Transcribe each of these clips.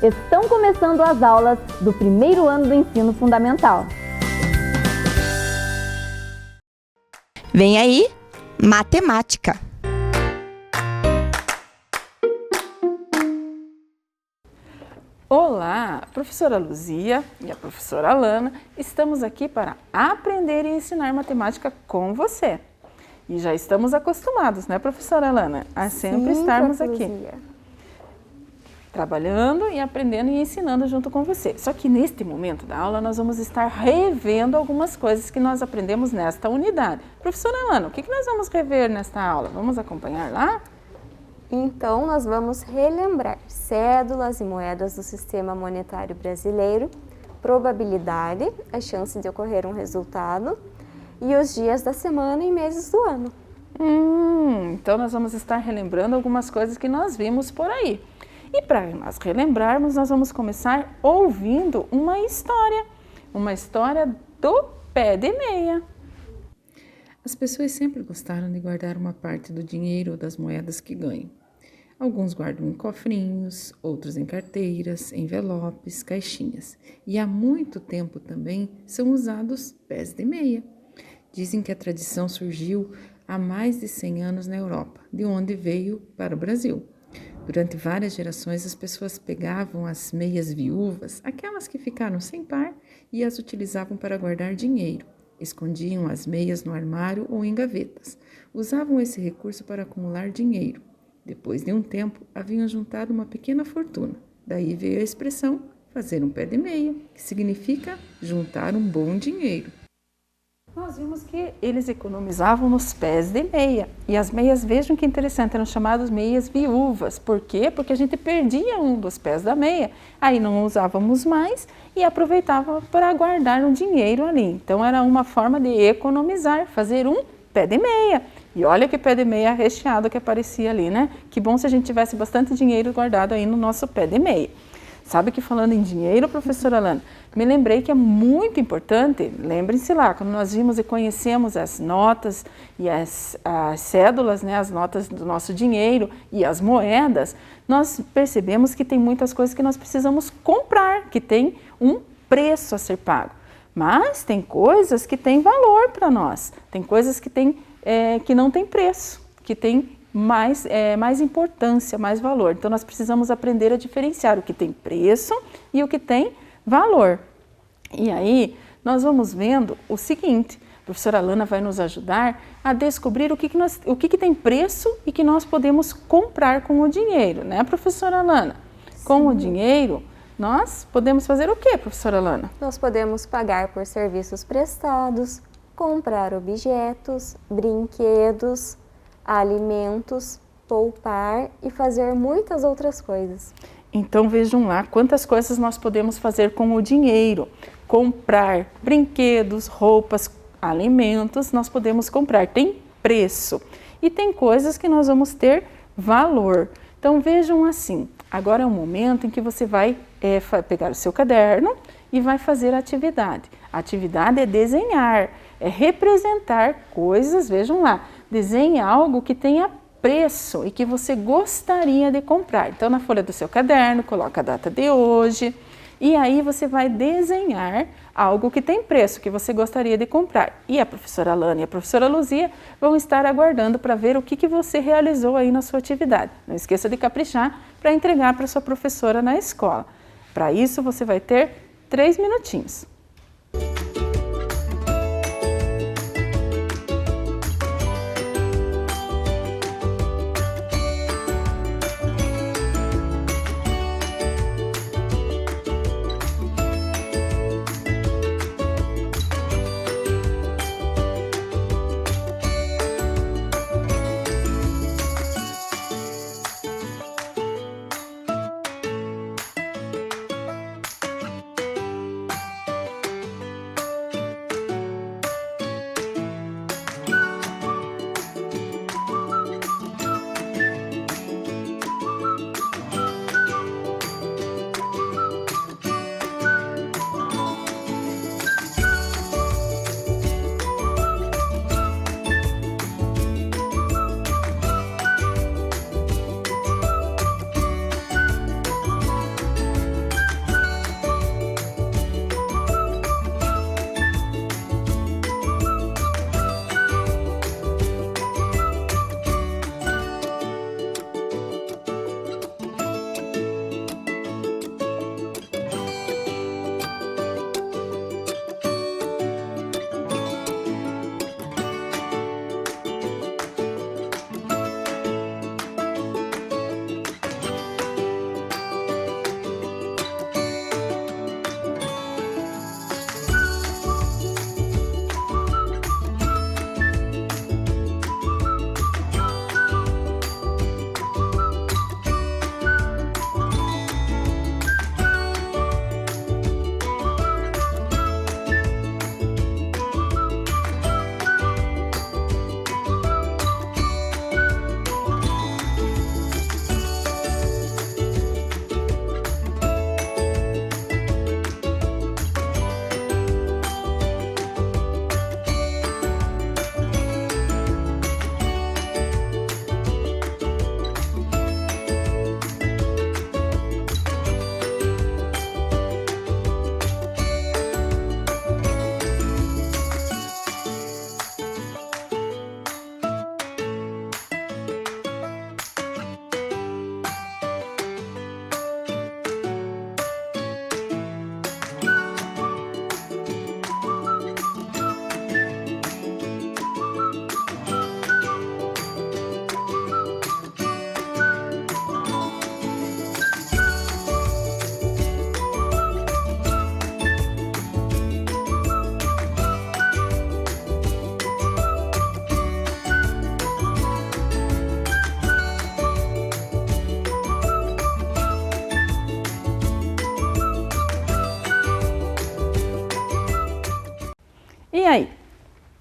Estão começando as aulas do primeiro ano do ensino fundamental. Vem aí, matemática. Olá, a professora Luzia e a professora Alana estamos aqui para aprender e ensinar matemática com você. E já estamos acostumados, né, professora Alana, a sempre estarmos aqui. Luzia. Trabalhando e aprendendo e ensinando junto com você. Só que neste momento da aula nós vamos estar revendo algumas coisas que nós aprendemos nesta unidade. Professora Alana, o que nós vamos rever nesta aula? Vamos acompanhar lá? Então, nós vamos relembrar cédulas e moedas do sistema monetário brasileiro, probabilidade, a chance de ocorrer um resultado e os dias da semana e meses do ano. Então nós vamos estar relembrando algumas coisas que nós vimos por aí. E para nós relembrarmos, nós vamos começar ouvindo uma história do pé de meia. As pessoas sempre gostaram de guardar uma parte do dinheiro ou das moedas que ganham. Alguns guardam em cofrinhos, outros em carteiras, envelopes, caixinhas. E há muito tempo também são usados pés de meia. Dizem que a tradição surgiu há mais de 100 anos na Europa, de onde veio para o Brasil. Durante várias gerações, as pessoas pegavam as meias viúvas, aquelas que ficaram sem par, e as utilizavam para guardar dinheiro. Escondiam as meias no armário ou em gavetas. Usavam esse recurso para acumular dinheiro. Depois de um tempo, haviam juntado uma pequena fortuna. Daí veio a expressão fazer um pé de meia, que significa juntar um bom dinheiro. Nós vimos que eles economizavam nos pés de meia. E as meias, vejam que interessante, eram chamadas meias viúvas. Por quê? Porque a gente perdia um dos pés da meia, aí não usávamos mais e aproveitava para guardar um dinheiro ali. Então era uma forma de economizar, fazer um pé de meia. E olha que pé de meia recheado que aparecia ali, né? Que bom se a gente tivesse bastante dinheiro guardado aí no nosso pé de meia. Sabe que falando em dinheiro, professora Alana, me lembrei que é muito importante, lembrem-se lá, quando nós vimos e conhecemos as notas e as cédulas, né, as notas do nosso dinheiro e as moedas, nós percebemos que tem muitas coisas que nós precisamos comprar, que tem um preço a ser pago. Mas tem coisas que têm valor para nós, tem coisas que não tem preço, que tem mais importância, mais valor. Então, nós precisamos aprender a diferenciar o que tem preço e o que tem valor. E aí, nós vamos vendo o seguinte, a professora Alana vai nos ajudar a descobrir o que tem preço e que nós podemos comprar com o dinheiro, né, professora Alana? Sim. Com o dinheiro, nós podemos fazer o que, professora Alana? Nós podemos pagar por serviços prestados, comprar objetos, brinquedos, alimentos, poupar e fazer muitas outras coisas. Então vejam lá quantas coisas nós podemos fazer com o dinheiro. Comprar brinquedos, roupas, alimentos, nós podemos comprar. Tem preço e tem coisas que nós vamos ter valor. Então vejam assim, agora é o momento em que você vai pegar o seu caderno e vai fazer a atividade. A atividade é desenhar, é representar coisas, vejam lá. Desenhe algo que tenha preço e que você gostaria de comprar. Então, na folha do seu caderno, coloca a data de hoje e aí você vai desenhar algo que tem preço, que você gostaria de comprar. E a professora Alana e a professora Luzia vão estar aguardando para ver o que você realizou aí na sua atividade. Não esqueça de caprichar para entregar para sua professora na escola. Para isso, você vai ter 3 minutinhos. aí?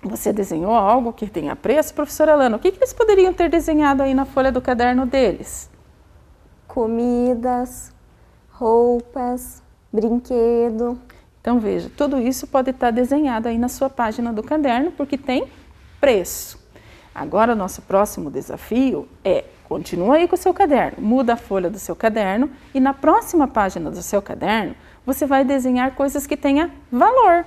Você desenhou algo que tenha preço? Professora Alana, o que eles poderiam ter desenhado aí na folha do caderno deles? Comidas, roupas, brinquedo. Então veja, tudo isso pode estar desenhado aí na sua página do caderno porque tem preço. Agora o nosso próximo desafio é, continua aí com o seu caderno, muda a folha do seu caderno e na próxima página do seu caderno você vai desenhar coisas que tenham valor.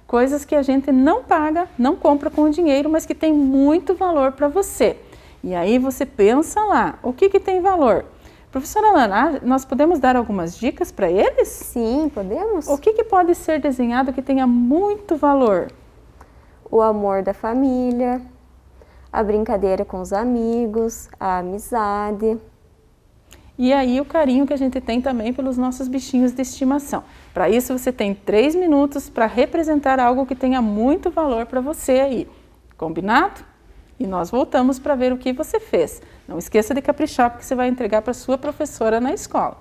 Coisas que a gente não paga, não compra com o dinheiro, mas que tem muito valor para você. E aí você pensa lá, o que tem valor? Professora Alana, nós podemos dar algumas dicas para eles? Sim, podemos. O que pode ser desenhado que tenha muito valor? O amor da família, a brincadeira com os amigos, a amizade. E aí o carinho que a gente tem também pelos nossos bichinhos de estimação. Para isso você tem 3 minutos para representar algo que tenha muito valor para você aí. Combinado? E nós voltamos para ver o que você fez. Não esqueça de caprichar porque você vai entregar para sua professora na escola.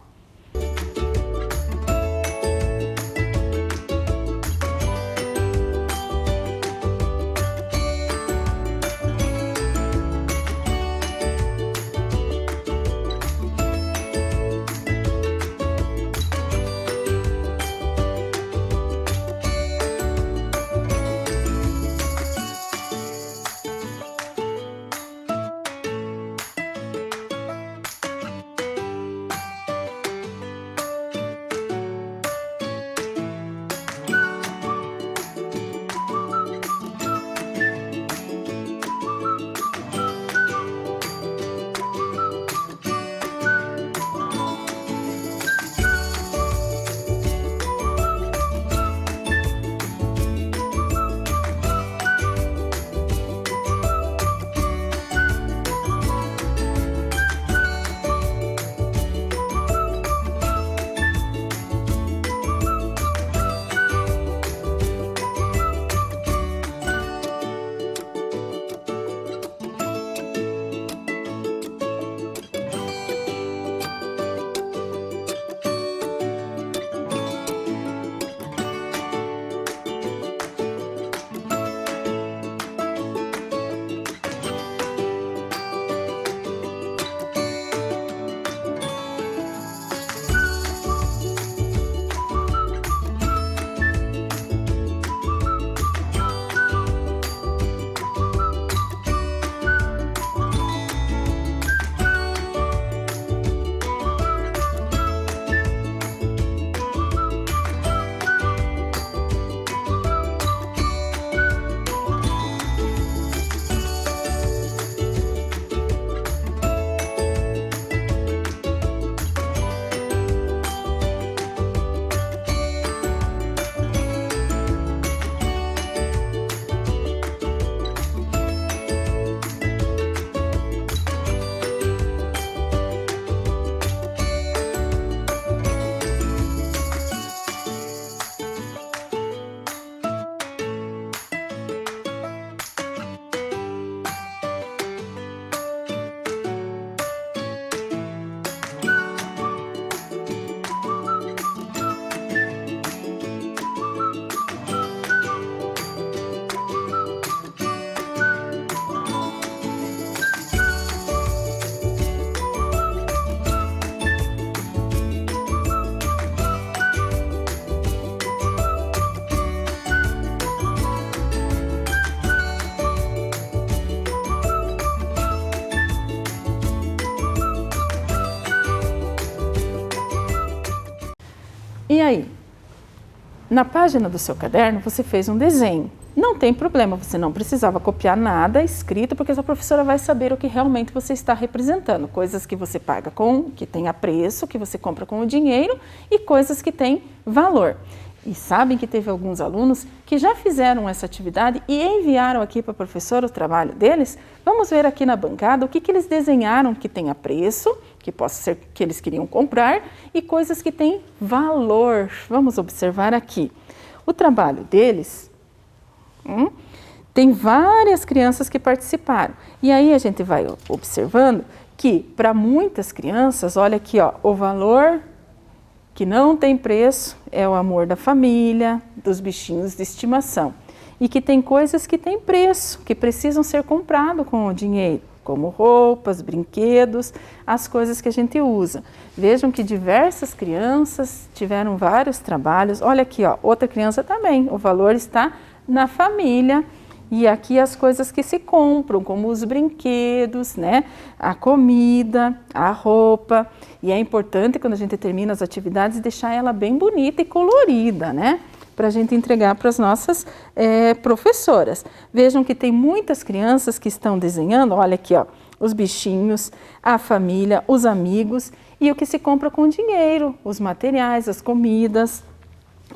E aí? Na página do seu caderno você fez um desenho. Não tem problema, você não precisava copiar nada escrito, porque a sua professora vai saber o que realmente você está representando. Coisas que você paga com, que tenha preço, que você compra com o dinheiro e coisas que têm valor. E sabem que teve alguns alunos que já fizeram essa atividade e enviaram aqui para a professora o trabalho deles. Vamos ver aqui na bancada o que eles desenharam que tenha preço, que possa ser que eles queriam comprar, e coisas que têm valor. Vamos observar aqui. O trabalho deles tem várias crianças que participaram. E aí a gente vai observando que para muitas crianças, olha aqui, ó, o valor que não tem preço é o amor da família, dos bichinhos de estimação. e que tem coisas que têm preço, que precisam ser comprados com o dinheiro, como roupas, brinquedos, as coisas que a gente usa. Vejam que diversas crianças tiveram vários trabalhos. Olha aqui, ó, outra criança também, o valor está na família. E aqui as coisas que se compram, como os brinquedos, né? A comida, a roupa. E é importante, quando a gente termina as atividades, deixar ela bem bonita e colorida, né? Para a gente entregar para as nossas professoras. Vejam que tem muitas crianças que estão desenhando, olha aqui, ó, os bichinhos, a família, os amigos e o que se compra com dinheiro, os materiais, as comidas.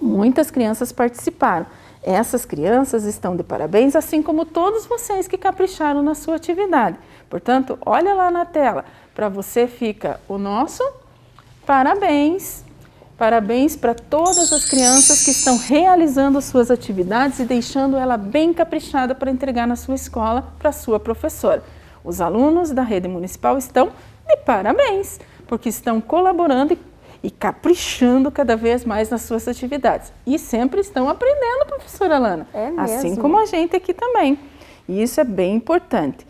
Muitas crianças participaram. Essas crianças estão de parabéns, assim como todos vocês que capricharam na sua atividade. Portanto, olha lá na tela, para você fica o nosso parabéns. Parabéns para todas as crianças que estão realizando suas atividades e deixando ela bem caprichada para entregar na sua escola para a sua professora. Os alunos da rede municipal estão de parabéns, porque estão colaborando e caprichando cada vez mais nas suas atividades. E sempre estão aprendendo, professora Alana. É mesmo. Assim como a gente aqui também. E isso é bem importante.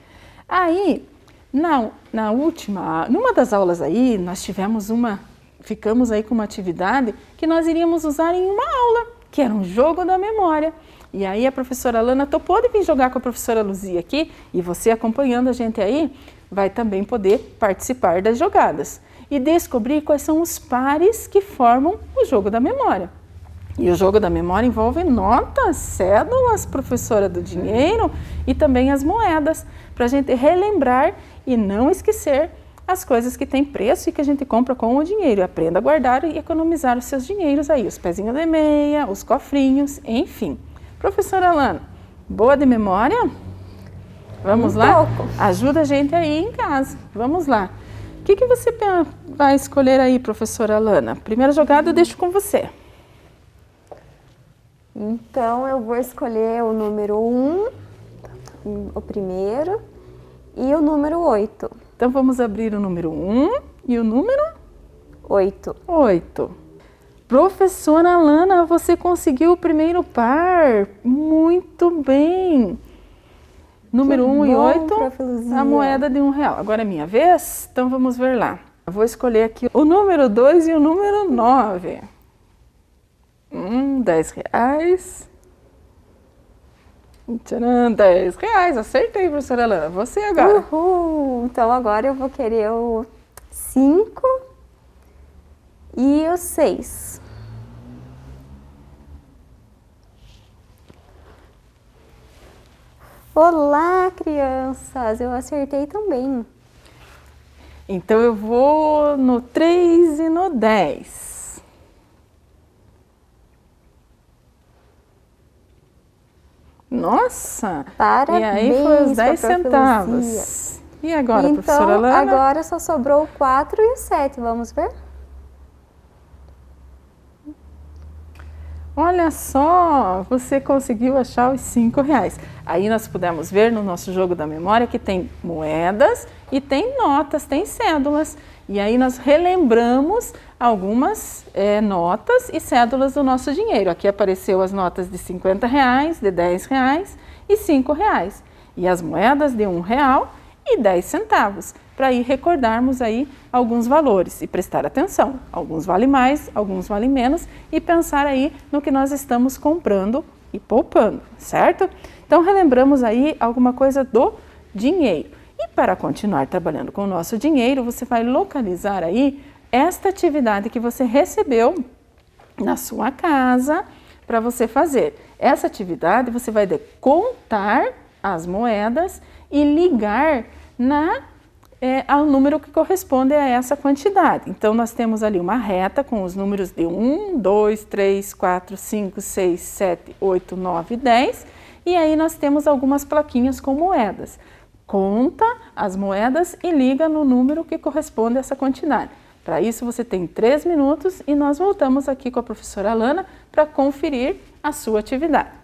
Aí, numa das aulas aí, nós ficamos aí com uma atividade que nós iríamos usar em uma aula, que era um jogo da memória. E aí a professora Alana topou de vir jogar com a professora Luzia aqui, e você acompanhando a gente aí, vai também poder participar das jogadas e descobrir quais são os pares que formam o jogo da memória. E o jogo da memória envolve notas, cédulas, professora do dinheiro e também as moedas, para a gente relembrar e não esquecer as coisas que têm preço e que a gente compra com o dinheiro. Aprenda a guardar e economizar os seus dinheiros aí, os pezinhos de meia, os cofrinhos, enfim. Professora Alana, boa de memória? Vamos lá? Pouco. Ajuda a gente aí em casa. Vamos lá. O que você vai escolher aí, professora Alana? Primeira jogada eu deixo com você. Então, eu vou escolher o número 1, o primeiro, e o número 8. Então, vamos abrir o número 1 e o número 8. 8. Professora Alana, você conseguiu o primeiro par. Muito bem. Número 1 e 8, a moeda de R$1. Agora é minha vez, então vamos ver lá. Eu vou escolher aqui o número 2 e o número 9. R$10. Tcharam, R$10. Acertei, professora Alana. Você agora. Uhul! Então agora eu vou querer o 5 e o 6. Olá, crianças! Eu acertei também. Então eu vou no 3 e no 10. Nossa! Parabéns! E aí foi os 10 pra centavos. E agora, então, professora Alana? Agora só sobrou o 4 e o 7. Vamos ver? Olha só, você conseguiu achar os R$5. Aí nós pudemos ver no nosso jogo da memória que tem moedas e tem notas, tem cédulas. E aí nós relembramos algumas notas e cédulas do nosso dinheiro. Aqui apareceu as notas de R$50, de R$10 e R$5. E as moedas de R$1 e 10 centavos, para ir recordarmos aí alguns valores e prestar atenção. Alguns valem mais, alguns valem menos e pensar aí no que nós estamos comprando e poupando, certo? Então relembramos aí alguma coisa do dinheiro. E para continuar trabalhando com o nosso dinheiro, você vai localizar aí esta atividade que você recebeu na sua casa para você fazer. Essa atividade você vai contar as moedas e ligar ao número que corresponde a essa quantidade. Então, nós temos ali uma reta com os números de 1, 2, 3, 4, 5, 6, 7, 8, 9, 10. E aí nós temos algumas plaquinhas com moedas. Conta as moedas e liga no número que corresponde a essa quantidade. Para isso, você tem 3 minutos e nós voltamos aqui com a professora Alana para conferir a sua atividade.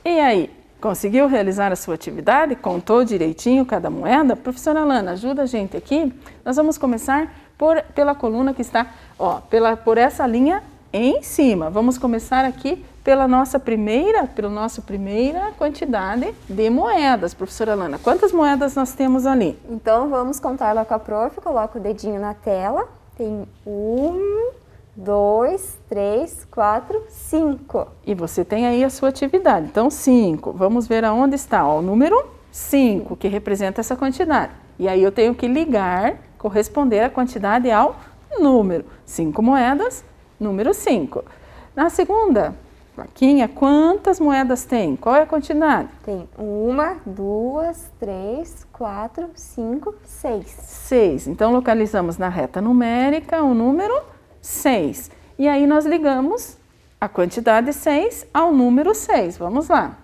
E aí, conseguiu realizar a sua atividade? Contou direitinho cada moeda? Professora Alana, ajuda a gente aqui. Nós vamos começar pela coluna que está, por essa linha em cima. Vamos começar aqui pela nossa primeira quantidade de moedas, professora Alana. Quantas moedas nós temos ali? Então, vamos contar lá com a prof. Coloca o dedinho na tela. Tem 1, 2, 3, 4, 5. E você tem aí a sua atividade. Então, 5. Vamos ver aonde está. O número 5, que representa essa quantidade. E aí eu tenho que corresponder a quantidade ao número. 5 moedas, número 5. Na segunda plaquinha, quantas moedas tem? Qual é a quantidade? Tem 1, 2, 3, 4, 5, 6. 6. Então, localizamos na reta numérica o número 6. E aí nós ligamos a quantidade 6 ao número 6. Vamos lá.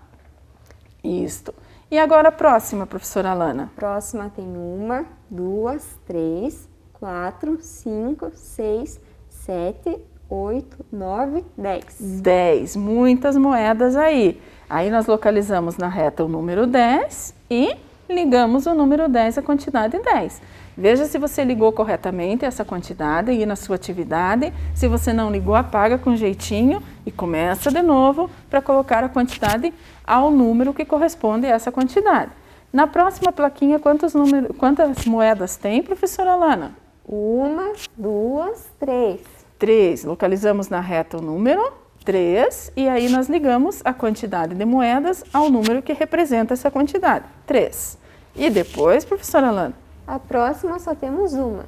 Isto. E agora a próxima, professora Alana? Próxima tem 1, 2, 3, 4, 5, 6, 7, 8, 9, 10. 10. Muitas moedas aí. Aí nós localizamos na reta o número 10 e ligamos o número 10 à quantidade 10. Veja se você ligou corretamente essa quantidade aí na sua atividade. Se você não ligou, apaga com jeitinho e começa de novo para colocar a quantidade ao número que corresponde a essa quantidade. Na próxima plaquinha, quantas moedas tem, professora Alana? 1, 2, 3. 3. Localizamos na reta o número 3 e aí nós ligamos a quantidade de moedas ao número que representa essa quantidade, 3. E depois, professora Alana? A próxima só temos uma.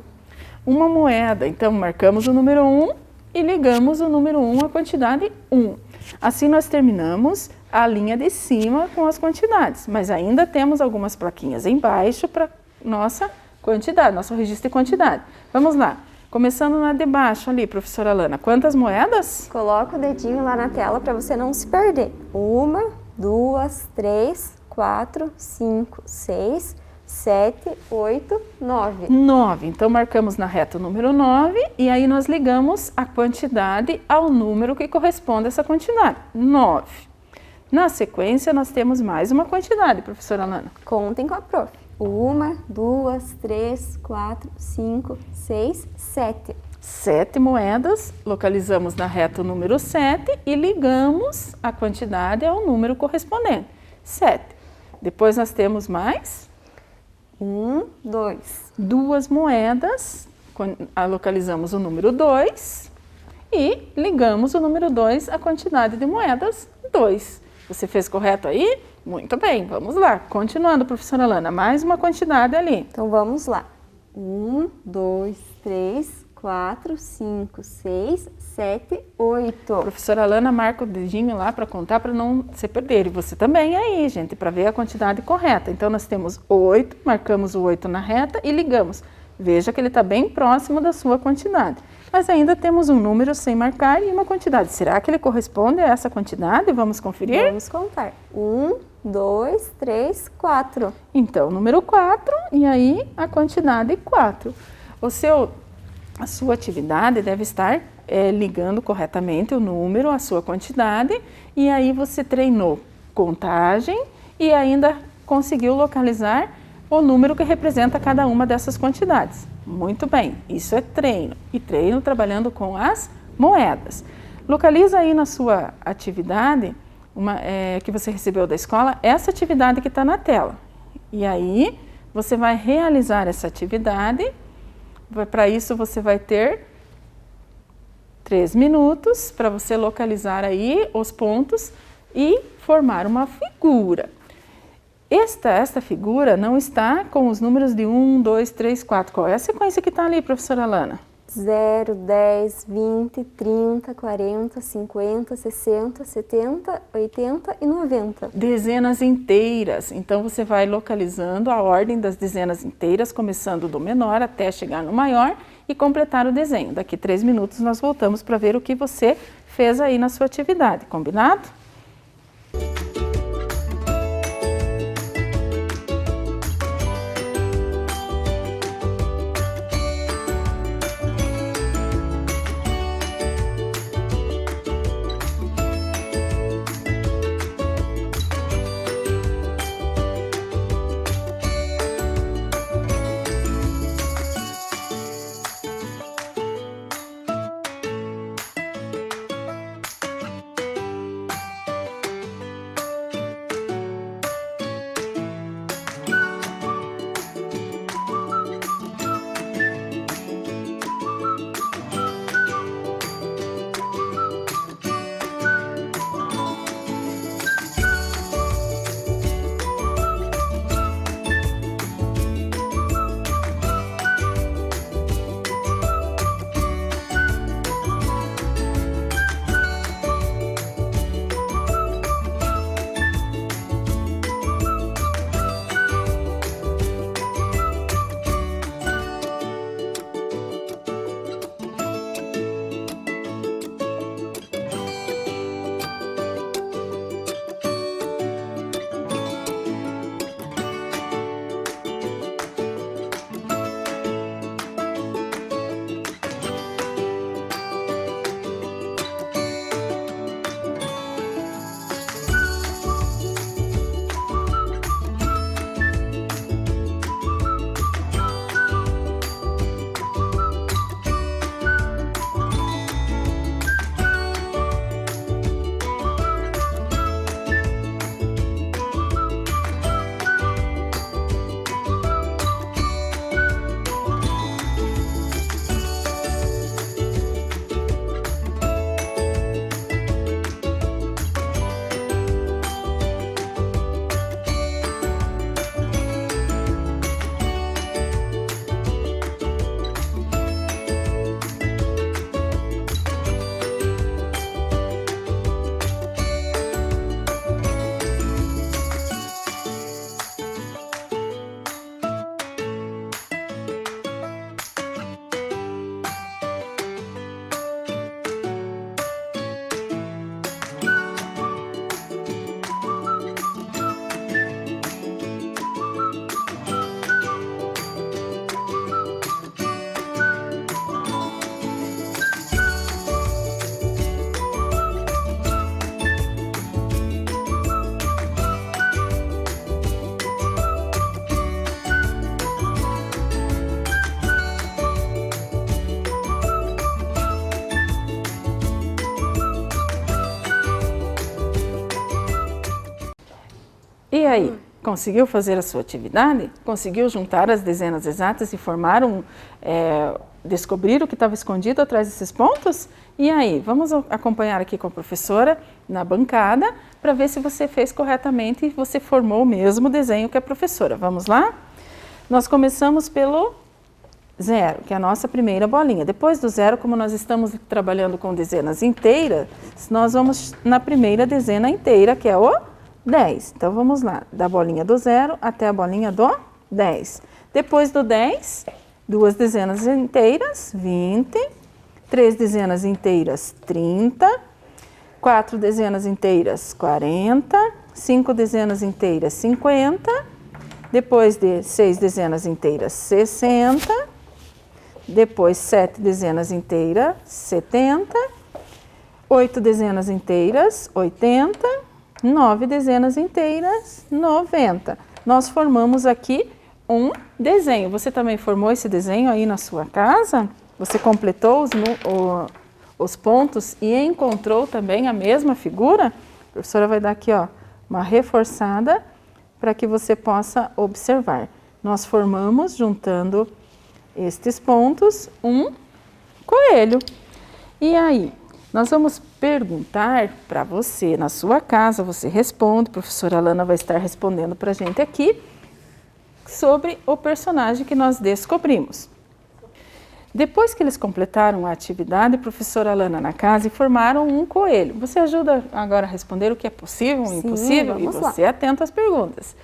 Uma moeda. Então, marcamos o número 1 e ligamos o número 1 à quantidade 1. Assim, nós terminamos a linha de cima com as quantidades, mas ainda temos algumas plaquinhas embaixo para nossa quantidade, nosso registro de quantidade. Vamos lá. Começando na de baixo ali, professora Alana. Quantas moedas? Coloca o dedinho lá na tela para você não se perder. 1, 2, 3, 4, 5, 6, 7, 8, 9. 9. Então, marcamos na reta o número 9 e aí nós ligamos a quantidade ao número que corresponde a essa quantidade, 9. Na sequência, nós temos mais uma quantidade, professora Alana. Contem com a prof. 1, 2, 3, 4, 5, 6, 7. 7 moedas, localizamos na reta o número 7 e ligamos a quantidade ao número correspondente, 7. Depois nós temos mais 1, 2. 2 moedas, localizamos o número 2 e ligamos o número 2 à quantidade de moedas 2. Você fez correto aí? Muito bem, vamos lá. Continuando, professora Alana, mais uma quantidade ali. Então vamos lá. 1, 2, 3, 4, 5, 6, 7, 8. Professora Alana marca o dedinho lá para contar para não se perder. E você também aí, gente, para ver a quantidade correta. Então nós temos 8, marcamos o 8 na reta e ligamos. Veja que ele está bem próximo da sua quantidade. Mas ainda temos um número sem marcar e uma quantidade. Será que ele corresponde a essa quantidade? Vamos conferir? Vamos contar. 1, 2, 3, 4. Então, número 4 e aí a quantidade 4. A sua atividade deve estar ligando corretamente o número à sua quantidade e aí você treinou contagem e ainda conseguiu localizar o número que representa cada uma dessas quantidades. Muito bem, isso é treino. E treino trabalhando com as moedas. Localiza aí na sua atividade que você recebeu da escola, essa atividade que está na tela. E aí você vai realizar essa atividade. Para isso você vai ter 3 minutos para você localizar aí os pontos e formar uma figura. Esta figura não está com os números de 1, 2, 3, 4. Qual é a sequência que está ali, professora Alana? 0, 10, 20, 30, 40, 50, 60, 70, 80 e 90. Dezenas inteiras. Então, você vai localizando a ordem das dezenas inteiras, começando do menor até chegar no maior e completar o desenho. Daqui 3 minutos nós voltamos para ver o que você fez aí na sua atividade. Combinado? E aí, conseguiu fazer a sua atividade? Conseguiu juntar as dezenas exatas e formar descobrir o que estava escondido atrás desses pontos? E aí, vamos acompanhar aqui com a professora na bancada para ver se você fez corretamente e você formou o mesmo desenho que a professora. Vamos lá? Nós começamos pelo 0, que é a nossa primeira bolinha. Depois do 0, como nós estamos trabalhando com dezenas inteiras, nós vamos na primeira dezena inteira, que é o 10. Então, vamos lá, da bolinha do 0 até a bolinha do 10. Depois do 10, 2 dezenas inteiras, 20. 3 dezenas inteiras, 30. 4 dezenas inteiras, 40. 5 dezenas inteiras, 50. Depois de 6 dezenas inteiras, 60. Depois 7 dezenas inteiras, 70. 8 dezenas inteiras, 80. 9 dezenas inteiras, 90. Nós formamos aqui um desenho. Você também formou esse desenho aí na sua casa? Você completou os pontos e encontrou também a mesma figura? A professora vai dar aqui, ó, uma reforçada para que você possa observar. Nós formamos, juntando estes pontos, um coelho. E aí, nós vamos perguntar para você, na sua casa, você responde, a professora Alana vai estar respondendo para a gente aqui, sobre o personagem que nós descobrimos. Depois que eles completaram a atividade, a professora Alana na casa e formaram um coelho. Você ajuda agora a responder o que é possível, o impossível? E você atento às perguntas.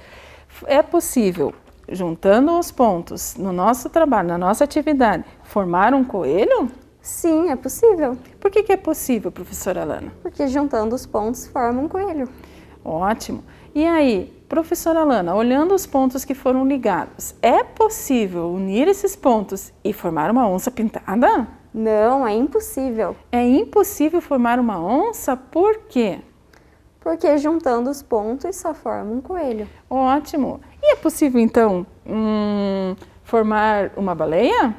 É possível, juntando os pontos no nosso trabalho, na nossa atividade, formar um coelho? Sim, é possível. Por que é possível, professora Alana? Porque juntando os pontos forma um coelho. Ótimo. E aí, professora Alana, olhando os pontos que foram ligados, é possível unir esses pontos e formar uma onça pintada? Não, é impossível. É impossível formar uma onça, por quê? Porque juntando os pontos só forma um coelho. Ótimo. E é possível, então, formar uma baleia?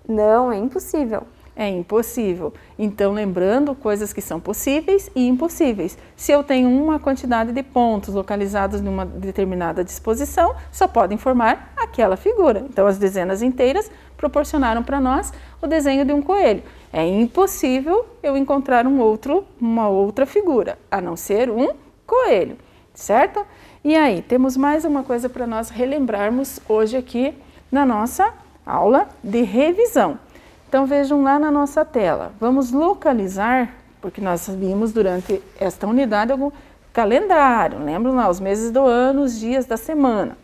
Não, é impossível. É impossível. Então, lembrando coisas que são possíveis e impossíveis. Se eu tenho uma quantidade de pontos localizados numa determinada disposição, só podem formar aquela figura. Então, as dezenas inteiras proporcionaram para nós o desenho de um coelho. É impossível eu encontrar uma outra figura, a não ser um coelho, certo? E aí, temos mais uma coisa para nós relembrarmos hoje aqui na nossa aula de revisão. Então, vejam lá na nossa tela, vamos localizar, porque nós vimos durante esta unidade algum calendário, lembram lá os meses do ano, os dias da semana.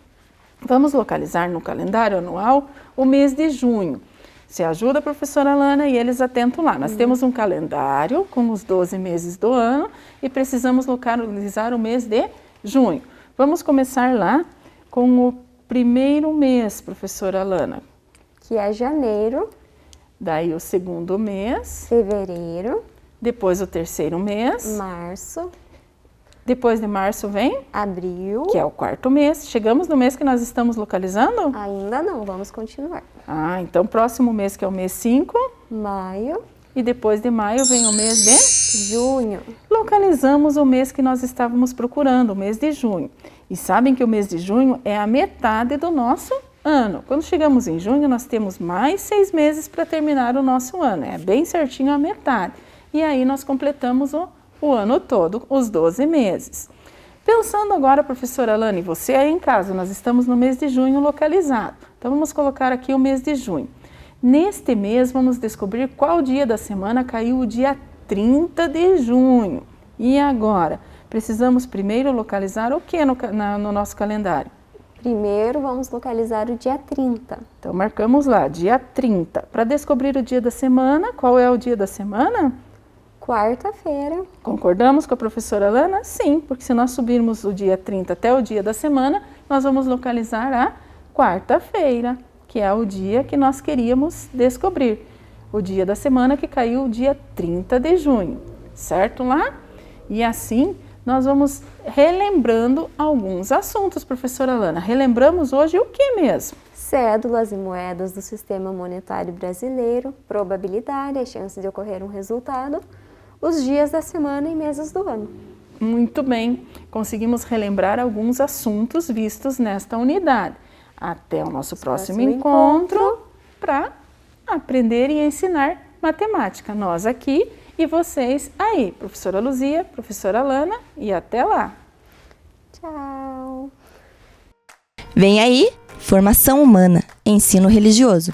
Vamos localizar no calendário anual o mês de junho. Você ajuda a professora Alana e eles atentam lá. Nós temos um calendário com os 12 meses do ano e precisamos localizar o mês de junho. Vamos começar lá com o primeiro mês, professora Alana. Que é janeiro. Daí o segundo mês. Fevereiro. Depois o terceiro mês. Março. Depois de março vem? Abril. Que é o quarto mês. Chegamos no mês que nós estamos localizando? Ainda não, vamos continuar. Então próximo mês que é o mês 5. Maio. E depois de maio vem o mês de? Junho. Localizamos o mês que nós estávamos procurando, o mês de junho. E sabem que o mês de junho é a metade do nosso ano. Quando chegamos em junho, nós temos mais 6 meses para terminar o nosso ano. É bem certinho a metade. E aí nós completamos o ano todo, os 12 meses. Pensando agora, professora Alana, e você aí em casa, nós estamos no mês de junho localizado. Então vamos colocar aqui o mês de junho. Neste mês, vamos descobrir qual dia da semana caiu o dia 30 de junho. E agora? Precisamos primeiro localizar o que no nosso calendário? Primeiro, vamos localizar o dia 30. Então, marcamos lá, dia 30. Para descobrir o dia da semana, qual é o dia da semana? Quarta-feira. Concordamos com a professora Alana? Sim, porque se nós subirmos o dia 30 até o dia da semana, nós vamos localizar a quarta-feira, que é o dia que nós queríamos descobrir. O dia da semana que caiu o dia 30 de junho, certo lá? E assim, nós vamos relembrando alguns assuntos, professora Alana. Relembramos hoje o que mesmo? Cédulas e moedas do Sistema Monetário Brasileiro, probabilidade, a chance de ocorrer um resultado, os dias da semana e meses do ano. Muito bem, conseguimos relembrar alguns assuntos vistos nesta unidade. Até o nosso próximo encontro para aprender e ensinar matemática. Nós aqui e vocês aí, professora Luzia, professora Lana, e até lá. Tchau! Vem aí, Formação Humana, Ensino Religioso.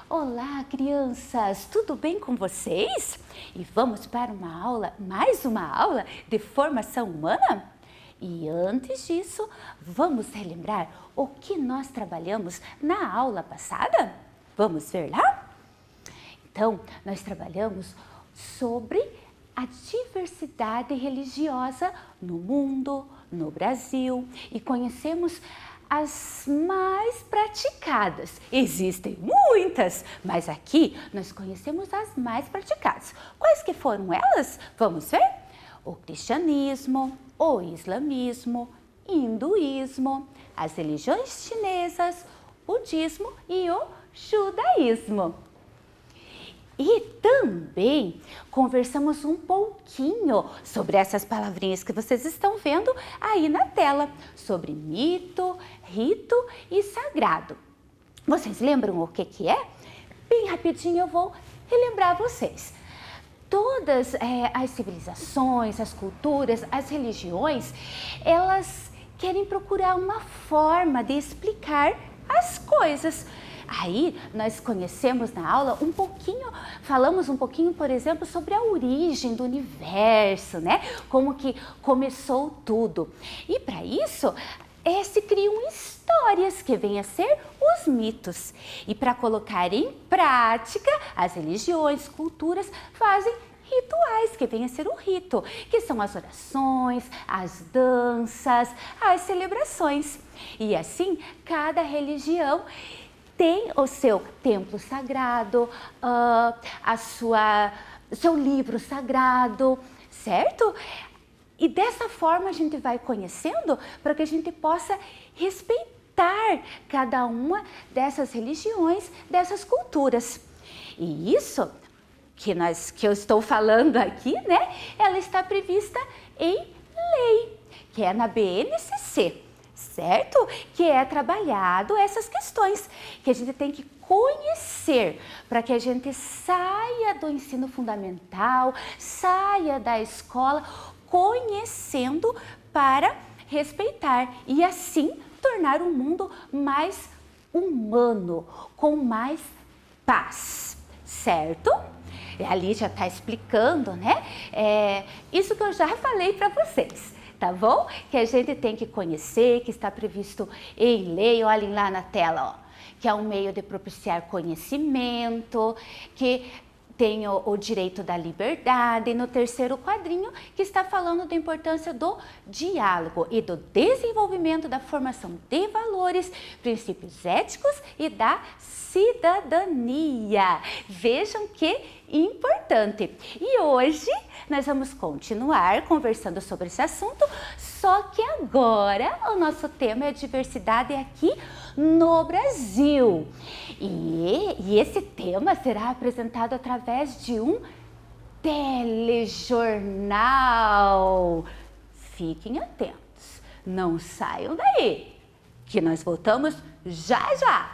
Olá, crianças! Tudo bem com vocês? E vamos para mais uma aula de formação humana? E antes disso, vamos relembrar o que nós trabalhamos na aula passada? Vamos ver lá? Então, nós trabalhamos sobre a diversidade religiosa no mundo, no Brasil, e conhecemos as mais praticadas. Existem muitas, mas aqui nós conhecemos as mais praticadas. Quais que foram elas? Vamos ver? O cristianismo, o islamismo, hinduísmo, as religiões chinesas, o budismo e o judaísmo. E também conversamos um pouquinho sobre essas palavrinhas que vocês estão vendo aí na tela, sobre mito, rito e sagrado. Vocês lembram o que é? Bem rapidinho eu vou relembrar vocês. Todas as civilizações, as culturas, as religiões, elas querem procurar uma forma de explicar as coisas. Aí nós conhecemos na aula falamos um pouquinho, por exemplo, sobre a origem do universo, né? Como que começou tudo. E para isso, se criam histórias que vêm a ser os mitos. E para colocar em prática, as religiões, culturas fazem rituais, que vêm a ser o rito, que são as orações, as danças, as celebrações. E assim, cada religião tem o seu templo sagrado, seu livro sagrado, certo? E dessa forma a gente vai conhecendo para que a gente possa respeitar cada uma dessas religiões, dessas culturas. E isso que eu estou falando aqui, né? Ela está prevista em lei, que é na BNCC. Certo? Que é trabalhado essas questões que a gente tem que conhecer para que a gente saia do ensino fundamental, saia da escola conhecendo para respeitar e assim tornar o mundo mais humano, com mais paz, certo? E ali já está explicando, né? Isso que eu já falei para vocês. Tá bom? Que a gente tem que conhecer, que está previsto em lei, olhem lá na tela, ó, que é um meio de propiciar conhecimento, que tem o direito da liberdade, e no terceiro quadrinho, que está falando da importância do diálogo e do desenvolvimento da formação de valores, princípios éticos e da cidadania. Vejam que importante. E hoje nós vamos continuar conversando sobre esse assunto, só que agora o nosso tema é diversidade aqui no Brasil. E esse tema será apresentado através de um telejornal. Fiquem atentos, não saiam daí, que nós voltamos já já.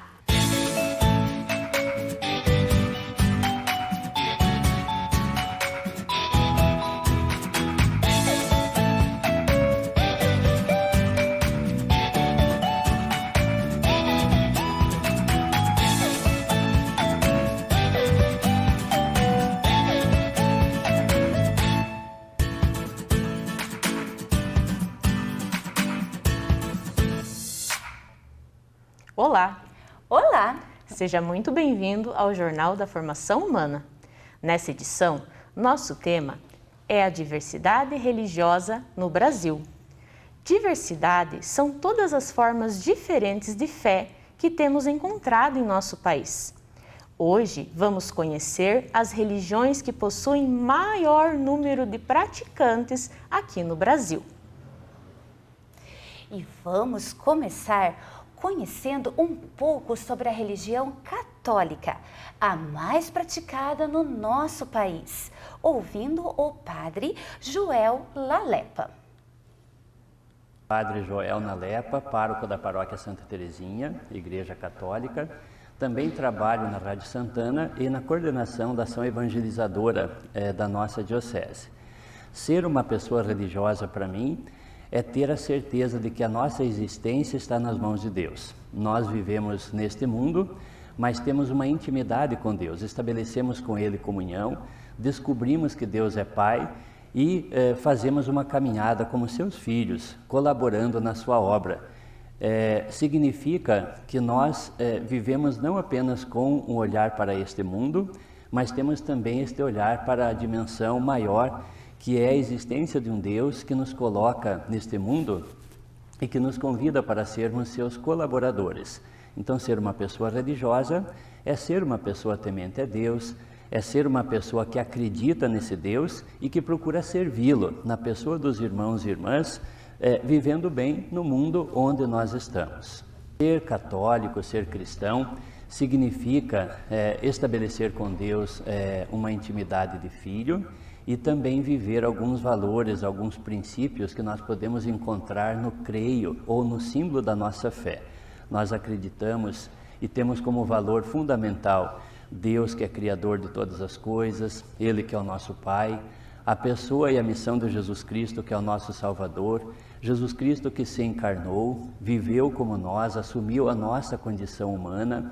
Olá! Olá! Seja muito bem-vindo ao Jornal da Formação Humana. Nessa edição, nosso tema é a diversidade religiosa no Brasil. Diversidade são todas as formas diferentes de fé que temos encontrado em nosso país. Hoje vamos conhecer as religiões que possuem maior número de praticantes aqui no Brasil. E vamos começar conhecendo um pouco sobre a religião católica. Católica, a mais praticada no nosso país, ouvindo o Padre Joel Lalepa. Padre Joel Lalepa, pároco da Paróquia Santa Terezinha, Igreja Católica. Também trabalho na Rádio Santana e na coordenação da ação evangelizadora da nossa diocese. Ser uma pessoa religiosa para mim é ter a certeza de que a nossa existência está nas mãos de Deus. Nós vivemos neste mundo, mas temos uma intimidade com Deus, estabelecemos com Ele comunhão, descobrimos que Deus é Pai e fazemos uma caminhada como seus filhos, colaborando na sua obra. Significa que nós vivemos não apenas com um olhar para este mundo, mas temos também este olhar para a dimensão maior, que é a existência de um Deus que nos coloca neste mundo e que nos convida para sermos seus colaboradores. Então, ser uma pessoa religiosa é ser uma pessoa temente a Deus, é ser uma pessoa que acredita nesse Deus e que procura servi-lo na pessoa dos irmãos e irmãs, vivendo bem no mundo onde nós estamos. Ser católico, ser cristão, significa estabelecer com Deus uma intimidade de filho e também viver alguns valores, alguns princípios que nós podemos encontrar no creio ou no símbolo da nossa fé. Nós acreditamos e temos como valor fundamental Deus, que é Criador de todas as coisas, Ele que é o nosso Pai, a pessoa e a missão de Jesus Cristo, que é o nosso Salvador, Jesus Cristo que se encarnou, viveu como nós, assumiu a nossa condição humana,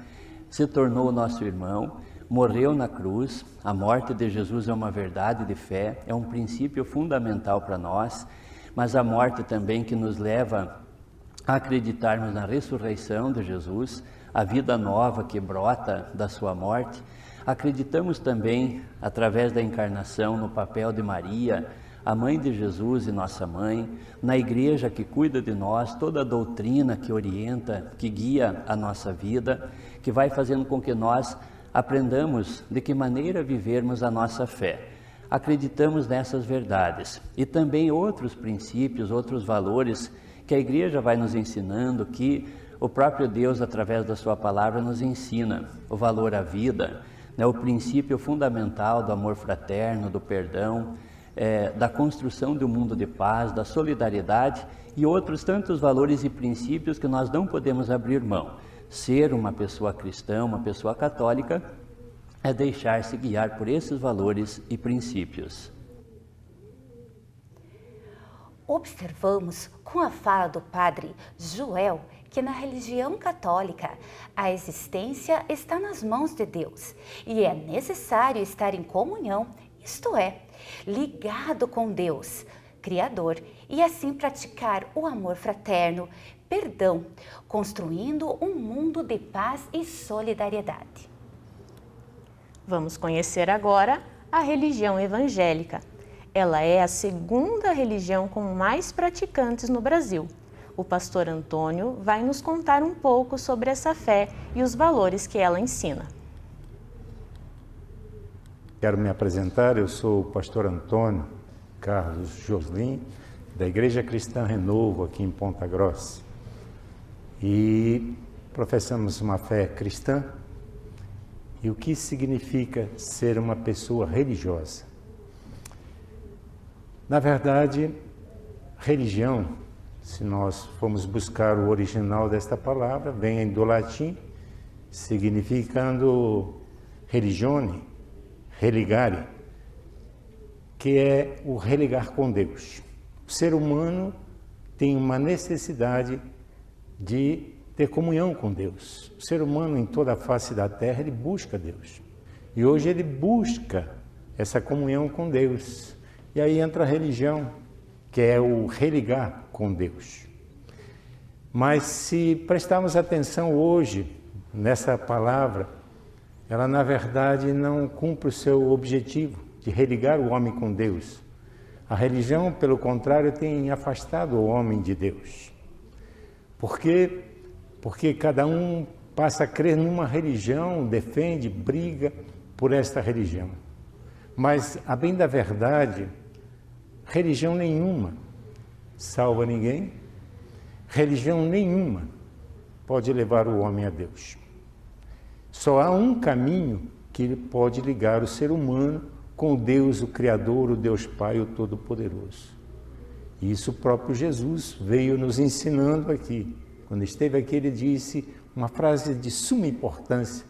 se tornou o nosso irmão, morreu na cruz. A morte de Jesus é uma verdade de fé, é um princípio fundamental para nós, mas a morte também que nos leva a acreditarmos na ressurreição de Jesus, a vida nova que brota da sua morte. Acreditamos também, através da encarnação, no papel de Maria, a mãe de Jesus e nossa mãe, na igreja que cuida de nós, toda a doutrina que orienta, que guia a nossa vida, que vai fazendo com que nós aprendamos de que maneira vivermos a nossa fé. Acreditamos nessas verdades e também outros princípios, outros valores que a igreja vai nos ensinando, que o próprio Deus, através da sua palavra, nos ensina. O valor à vida, o princípio fundamental do amor fraterno, do perdão, da construção de um mundo de paz, da solidariedade e outros tantos valores e princípios que nós não podemos abrir mão. Ser uma pessoa cristã, uma pessoa católica, é deixar-se guiar por esses valores e princípios. Observamos com a fala do Padre Joel que na religião católica a existência está nas mãos de Deus e é necessário estar em comunhão, isto é, ligado com Deus, Criador, e assim praticar o amor fraterno, perdão, construindo um mundo de paz e solidariedade. Vamos conhecer agora a religião evangélica. Ela é a segunda religião com mais praticantes no Brasil. O pastor Antônio vai nos contar um pouco sobre essa fé e os valores que ela ensina. Quero me apresentar, eu sou o pastor Antônio Carlos Joslin, da Igreja Cristã Renovo, aqui em Ponta Grossa. E professamos uma fé cristã. E o que significa ser uma pessoa religiosa? Na verdade, religião, se nós formos buscar o original desta palavra, vem do latim, significando religione, religare, que é o religar com Deus. O ser humano tem uma necessidade de ter comunhão com Deus. O ser humano em toda a face da terra, ele busca Deus. E hoje ele busca essa comunhão com Deus. E aí entra a religião, que é o religar com Deus. Mas se prestarmos atenção hoje nessa palavra, ela na verdade não cumpre o seu objetivo de religar o homem com Deus. A religião, pelo contrário, tem afastado o homem de Deus. Porque cada um passa a crer numa religião, defende, briga por esta religião. Mas, a bem da verdade, religião nenhuma salva ninguém, religião nenhuma pode levar o homem a Deus. Só há um caminho que pode ligar o ser humano com Deus, o Criador, o Deus Pai, o Todo-Poderoso. E isso o próprio Jesus veio nos ensinando aqui. Quando esteve aqui, ele disse uma frase de suma importância.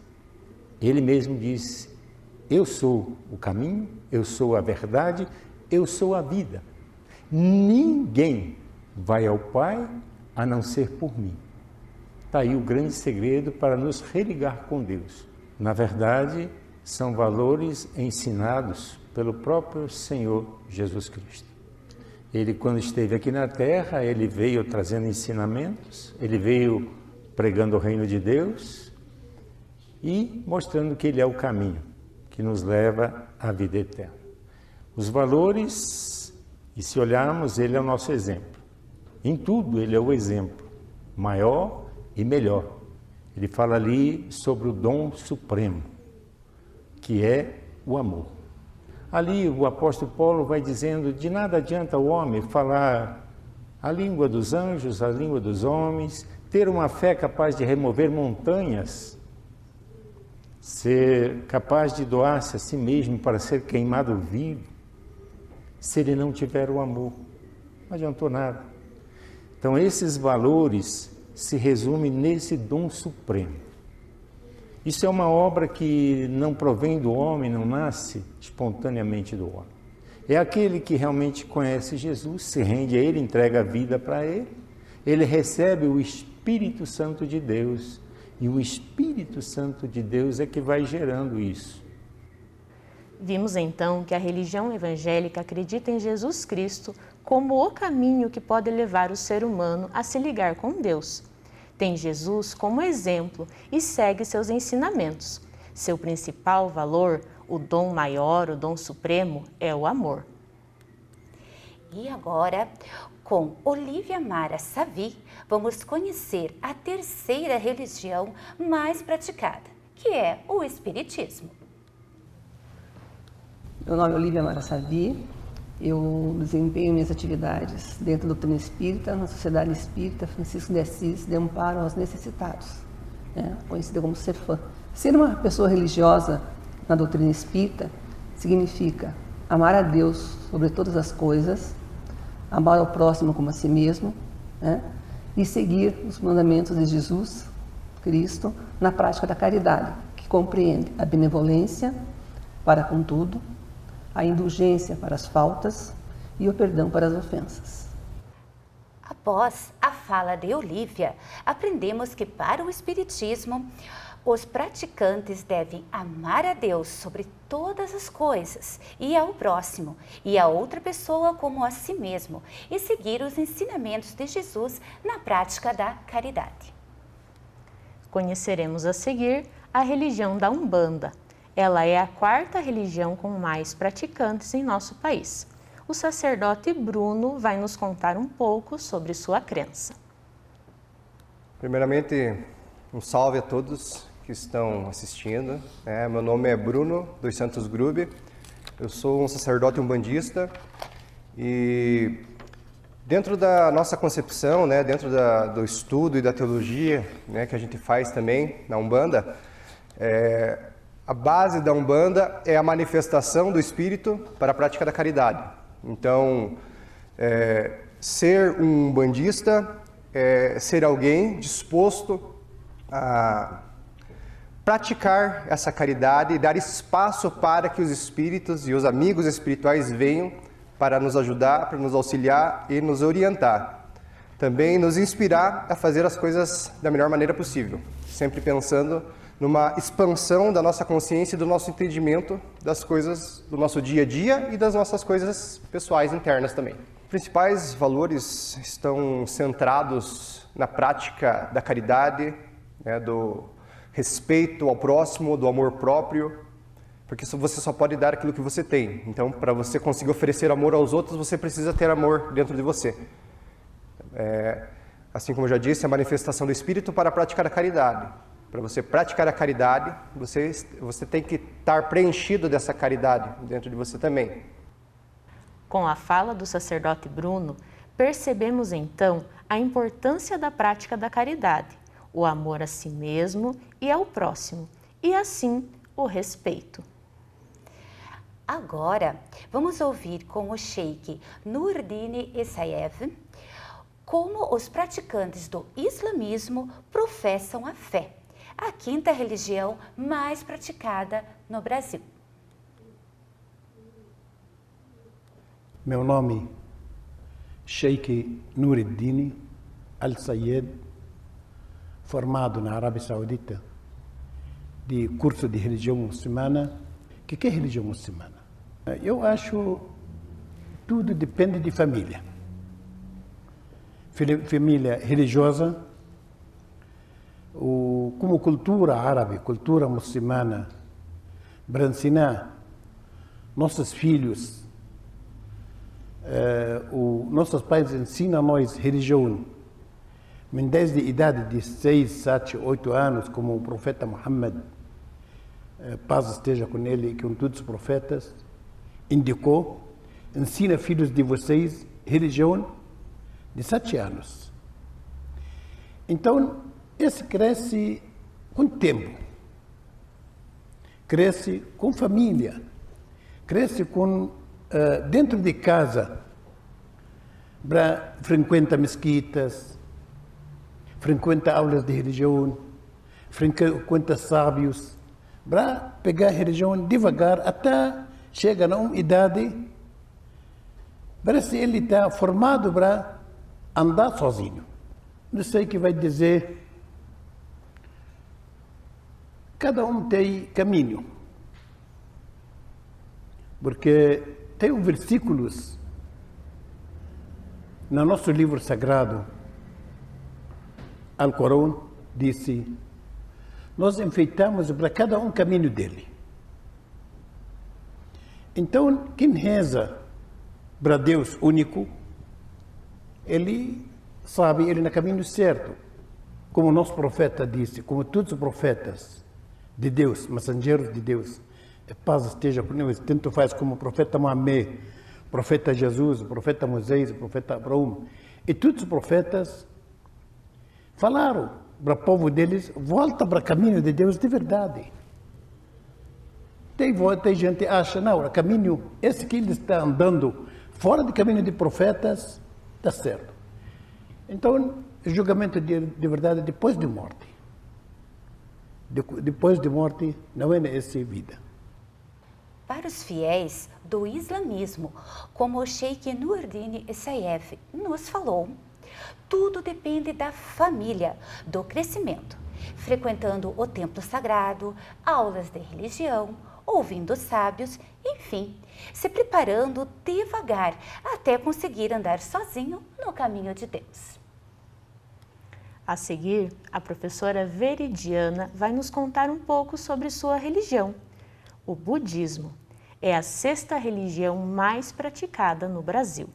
Ele mesmo disse: eu sou o caminho, eu sou a verdade, eu sou a vida. Ninguém vai ao Pai a não ser por mim. Está aí o grande segredo para nos religar com Deus. Na verdade, são valores ensinados pelo próprio Senhor Jesus Cristo. Ele, quando esteve aqui na terra, ele veio trazendo ensinamentos, ele veio pregando o reino de Deus e mostrando que ele é o caminho que nos leva à vida eterna. Os valores, e se olharmos, ele é o nosso exemplo. Em tudo ele é o exemplo maior e melhor. Ele fala ali sobre o dom supremo, que é o amor. Ali o apóstolo Paulo vai dizendo: de nada adianta o homem falar a língua dos anjos, a língua dos homens, ter uma fé capaz de remover montanhas, ser capaz de doar-se a si mesmo para ser queimado vivo, se ele não tiver o amor. Não adiantou nada. Então esses valores se resumem nesse dom supremo. Isso é uma obra que não provém do homem, não nasce espontaneamente do homem. É aquele que realmente conhece Jesus, se rende a Ele, entrega a vida para Ele, ele recebe o Espírito Santo de Deus, e o Espírito Santo de Deus é que vai gerando isso. Vimos então que a religião evangélica acredita em Jesus Cristo como o caminho que pode levar o ser humano a se ligar com Deus. Tem Jesus como exemplo e segue seus ensinamentos. Seu principal valor, o dom maior, o dom supremo, é o amor. E agora, com Olívia Mara Savi, vamos conhecer a terceira religião mais praticada, que é o Espiritismo. Meu nome é Olívia Mara Savi, eu desempenho minhas atividades dentro da doutrina espírita, na Sociedade Espírita Francisco de Assis de Amparo aos Necessitados, conhecida como CEFAM. Ser uma pessoa religiosa na doutrina espírita significa amar a Deus sobre todas as coisas, amar ao próximo como a si mesmo, e seguir os mandamentos de Jesus Cristo na prática da caridade, que compreende a benevolência para com tudo, a indulgência para as faltas e o perdão para as ofensas. Após a fala de Olívia, aprendemos que para o Espiritismo, os praticantes devem amar a Deus sobre todas as coisas e ao próximo e a outra pessoa como a si mesmo e seguir os ensinamentos de Jesus na prática da caridade. Conheceremos a seguir a religião da Umbanda. Ela é a quarta religião com mais praticantes em nosso país. O sacerdote Bruno vai nos contar um pouco sobre sua crença. Primeiramente, um salve a todos que estão assistindo. Meu nome é Bruno dos Santos Grube. Eu sou um sacerdote umbandista e dentro da nossa concepção, dentro do estudo e da teologia que a gente faz também na Umbanda, a base da Umbanda é a manifestação do Espírito para a prática da caridade. Então, ser um umbandista é ser alguém disposto a praticar essa caridade e dar espaço para que os espíritos e os amigos espirituais venham para nos ajudar, para nos auxiliar e nos orientar. Também nos inspirar a fazer as coisas da melhor maneira possível, sempre pensando numa expansão da nossa consciência e do nosso entendimento das coisas do nosso dia a dia e das nossas coisas pessoais internas também. Os principais valores estão centrados na prática da caridade, do respeito ao próximo, do amor próprio, porque você só pode dar aquilo que você tem. Então, para você conseguir oferecer amor aos outros, você precisa ter amor dentro de você. Assim como eu já disse, a manifestação do Espírito para a prática da caridade. Para você praticar a caridade, você tem que estar preenchido dessa caridade dentro de você também. Com a fala do sacerdote Bruno, percebemos então a importância da prática da caridade, o amor a si mesmo e ao próximo, e assim o respeito. Agora, vamos ouvir com o Sheikh Nurdin Esaev como os praticantes do islamismo professam a fé, a quinta religião mais praticada no Brasil. Meu nome é Sheikh Nurdin Al-Sayed, formado na Arábia Saudita, de curso de religião muçulmana. O que é religião muçulmana? Eu acho que tudo depende de família. Família religiosa, como cultura árabe, cultura muçulmana, para ensinar nossos filhos, nossos pais ensinam a nós religião, desde a idade de 6, 7, 8 anos, como o profeta Muhammad, paz esteja com ele e com todos os profetas, indicou, ensina filhos de vocês religião de 7 anos. Então, esse cresce com tempo, cresce com família, cresce com dentro de casa, frequenta mesquitas, frequenta aulas de religião, frequenta sábios, para pegar a religião devagar até chegar a uma idade, parece que ele está formado para andar sozinho. Não sei o que vai dizer. Cada um tem caminho. Porque tem versículos no nosso livro sagrado, Alcorão, disse: nós enfeitamos para cada um caminho dele. Então, quem reza para Deus único, ele sabe, ele é no caminho certo. Como o nosso profeta disse, como todos os profetas de Deus, mensageiros de Deus, paz esteja com eles, tanto faz como o profeta Maomé, o profeta Jesus, o profeta Moisés, o profeta Abraão, e todos os profetas falaram para o povo deles: volta para o caminho de Deus de verdade. Tem gente que acha, não, o caminho, esse que ele está andando fora do caminho de profetas, está certo. Então, julgamento de verdade depois de morte. Depois de morte, não é essa vida. Para os fiéis do islamismo, como o Sheikh Nurdin Esaev nos falou, tudo depende da família, do crescimento, frequentando o templo sagrado, aulas de religião, ouvindo sábios, enfim, se preparando devagar até conseguir andar sozinho no caminho de Deus. A seguir, a professora Veridiana vai nos contar um pouco sobre sua religião. O budismo é a 6ª religião mais praticada no Brasil.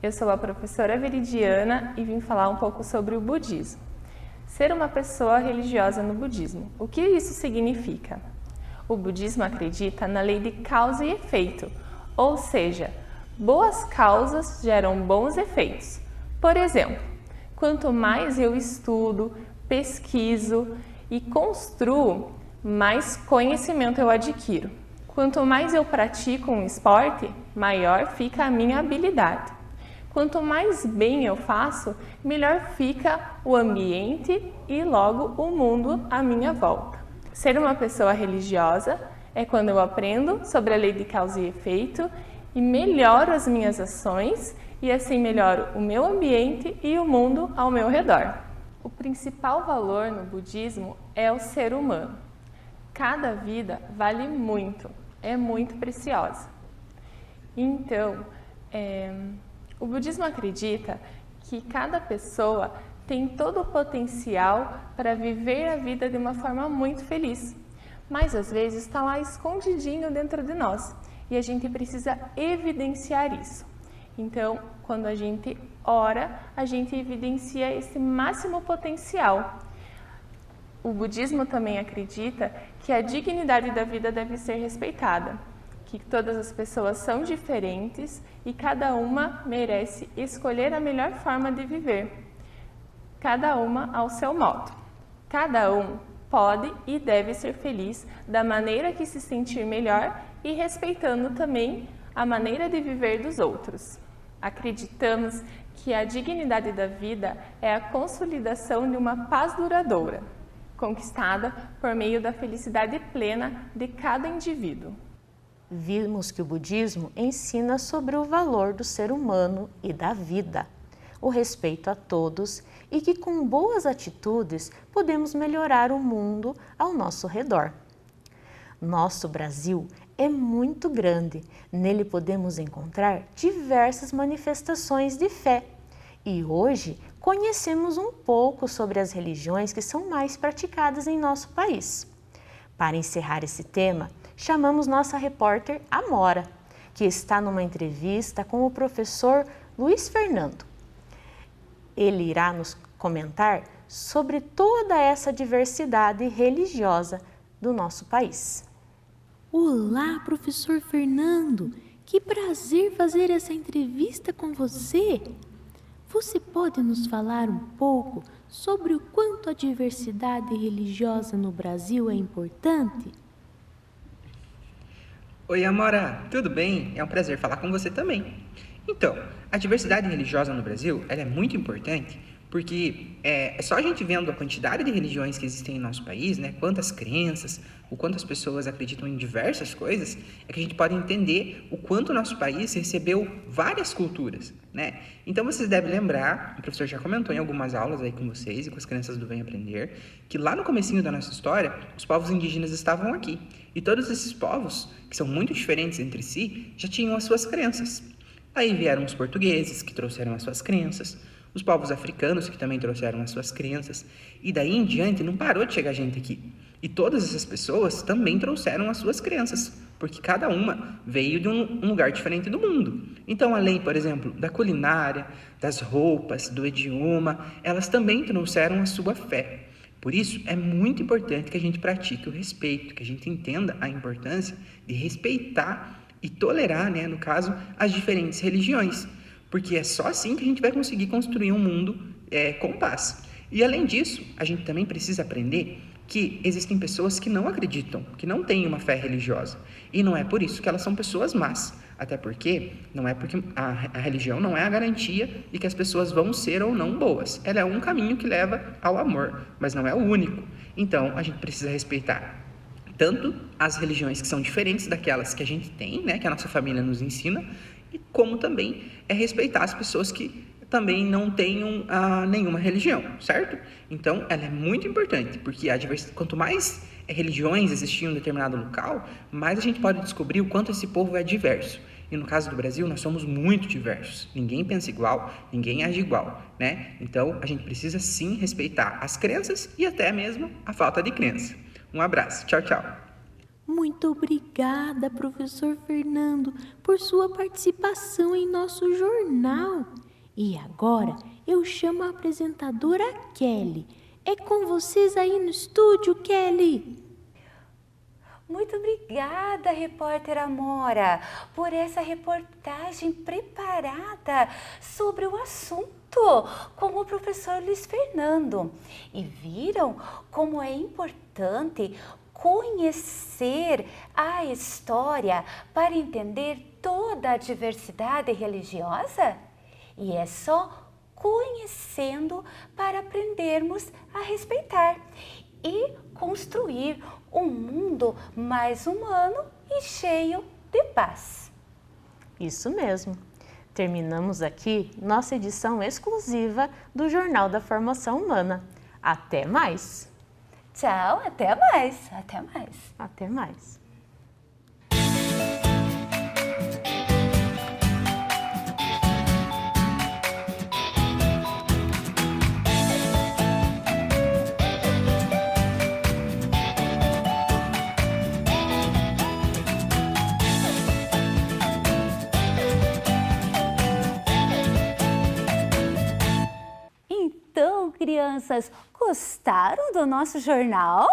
Eu sou a professora Veridiana e vim falar um pouco sobre o budismo. Ser uma pessoa religiosa no budismo. O que isso significa? O budismo acredita na lei de causa e efeito, ou seja, boas causas geram bons efeitos. Por exemplo, quanto mais eu estudo, pesquiso e construo, mais conhecimento eu adquiro. Quanto mais eu pratico um esporte, maior fica a minha habilidade. Quanto mais bem eu faço, melhor fica o ambiente e logo o mundo à minha volta. Ser uma pessoa religiosa é quando eu aprendo sobre a lei de causa e efeito e melhoro as minhas ações e assim melhoro o meu ambiente e o mundo ao meu redor. O principal valor no budismo é o ser humano. Cada vida vale muito, é muito preciosa. Então, o budismo acredita que cada pessoa tem todo o potencial para viver a vida de uma forma muito feliz, mas às vezes está lá escondidinho dentro de nós e a gente precisa evidenciar isso. Então, quando a gente ora, a gente evidencia esse máximo potencial. O budismo também acredita que a dignidade da vida deve ser respeitada, que todas as pessoas são diferentes e cada uma merece escolher a melhor forma de viver, cada uma ao seu modo. Cada um pode e deve ser feliz da maneira que se sentir melhor e respeitando também a maneira de viver dos outros. Acreditamos que a dignidade da vida é a consolidação de uma paz duradoura, conquistada por meio da felicidade plena de cada indivíduo. Vimos que o budismo ensina sobre o valor do ser humano e da vida, o respeito a todos e que com boas atitudes podemos melhorar o mundo ao nosso redor. Nosso Brasil é muito grande, nele podemos encontrar diversas manifestações de fé e hoje conhecemos um pouco sobre as religiões que são mais praticadas em nosso país. Para encerrar esse tema, chamamos nossa repórter Amora, que está numa entrevista com o professor Luiz Fernando. Ele irá nos comentar sobre toda essa diversidade religiosa do nosso país. Olá, professor Fernando! Que prazer fazer essa entrevista com você! Você pode nos falar um pouco sobre o quanto a diversidade religiosa no Brasil é importante? Oi, Amora, tudo bem? É um prazer falar com você também. Então, a diversidade religiosa no Brasil ela é muito importante porque é só a gente vendo a quantidade de religiões que existem em nosso país, né, quantas crenças, o quanto as pessoas acreditam em diversas coisas, é que a gente pode entender o quanto o nosso país recebeu várias culturas, né? Então vocês devem lembrar, o professor já comentou em algumas aulas aí com vocês e com as crianças do Vem Aprender, que lá no comecinho da nossa história, os povos indígenas estavam aqui. E todos esses povos, que são muito diferentes entre si, já tinham as suas crenças. Aí vieram os portugueses, que trouxeram as suas crenças, os povos africanos, que também trouxeram as suas crenças, e daí em diante não parou de chegar gente aqui. E todas essas pessoas também trouxeram as suas crenças, porque cada uma veio de um lugar diferente do mundo. Então, além, por exemplo, da culinária, das roupas, do idioma, elas também trouxeram a sua fé. Por isso, é muito importante que a gente pratique o respeito, que a gente entenda a importância de respeitar e tolerar, né, no caso, as diferentes religiões. Porque é só assim que a gente vai conseguir construir um mundo com paz. E além disso, a gente também precisa aprender que existem pessoas que não acreditam, que não têm uma fé religiosa. E não é por isso que elas são pessoas más. Até porque não é porque a religião não é a garantia de que as pessoas vão ser ou não boas. Ela é um caminho que leva ao amor, mas não é o único. Então, a gente precisa respeitar tanto as religiões que são diferentes daquelas que a gente tem, né, que a nossa família nos ensina, e como também respeitar as pessoas que também não tenham nenhuma religião, certo? Então, ela é muito importante, porque quanto mais religiões existiam em um determinado local, mais a gente pode descobrir o quanto esse povo é diverso. E no caso do Brasil, nós somos muito diversos. Ninguém pensa igual, ninguém age igual, né? Então, a gente precisa sim respeitar as crenças e até mesmo a falta de crença. Um abraço. Tchau, tchau. Muito obrigada, professor Fernando, por sua participação em nosso jornal. E agora eu chamo a apresentadora Kelly. É com vocês aí no estúdio, Kelly. Muito obrigada, repórter Amora, por essa reportagem preparada sobre o assunto com o professor Luiz Fernando. E viram como é importante conhecer a história para entender toda a diversidade religiosa? E é só conhecendo para aprendermos a respeitar e construir um mundo mais humano e cheio de paz. Isso mesmo. Terminamos aqui nossa edição exclusiva do Jornal da Formação Humana. Até mais! Tchau, até mais! Até mais! Até mais! Então, crianças, gostaram do nosso jornal?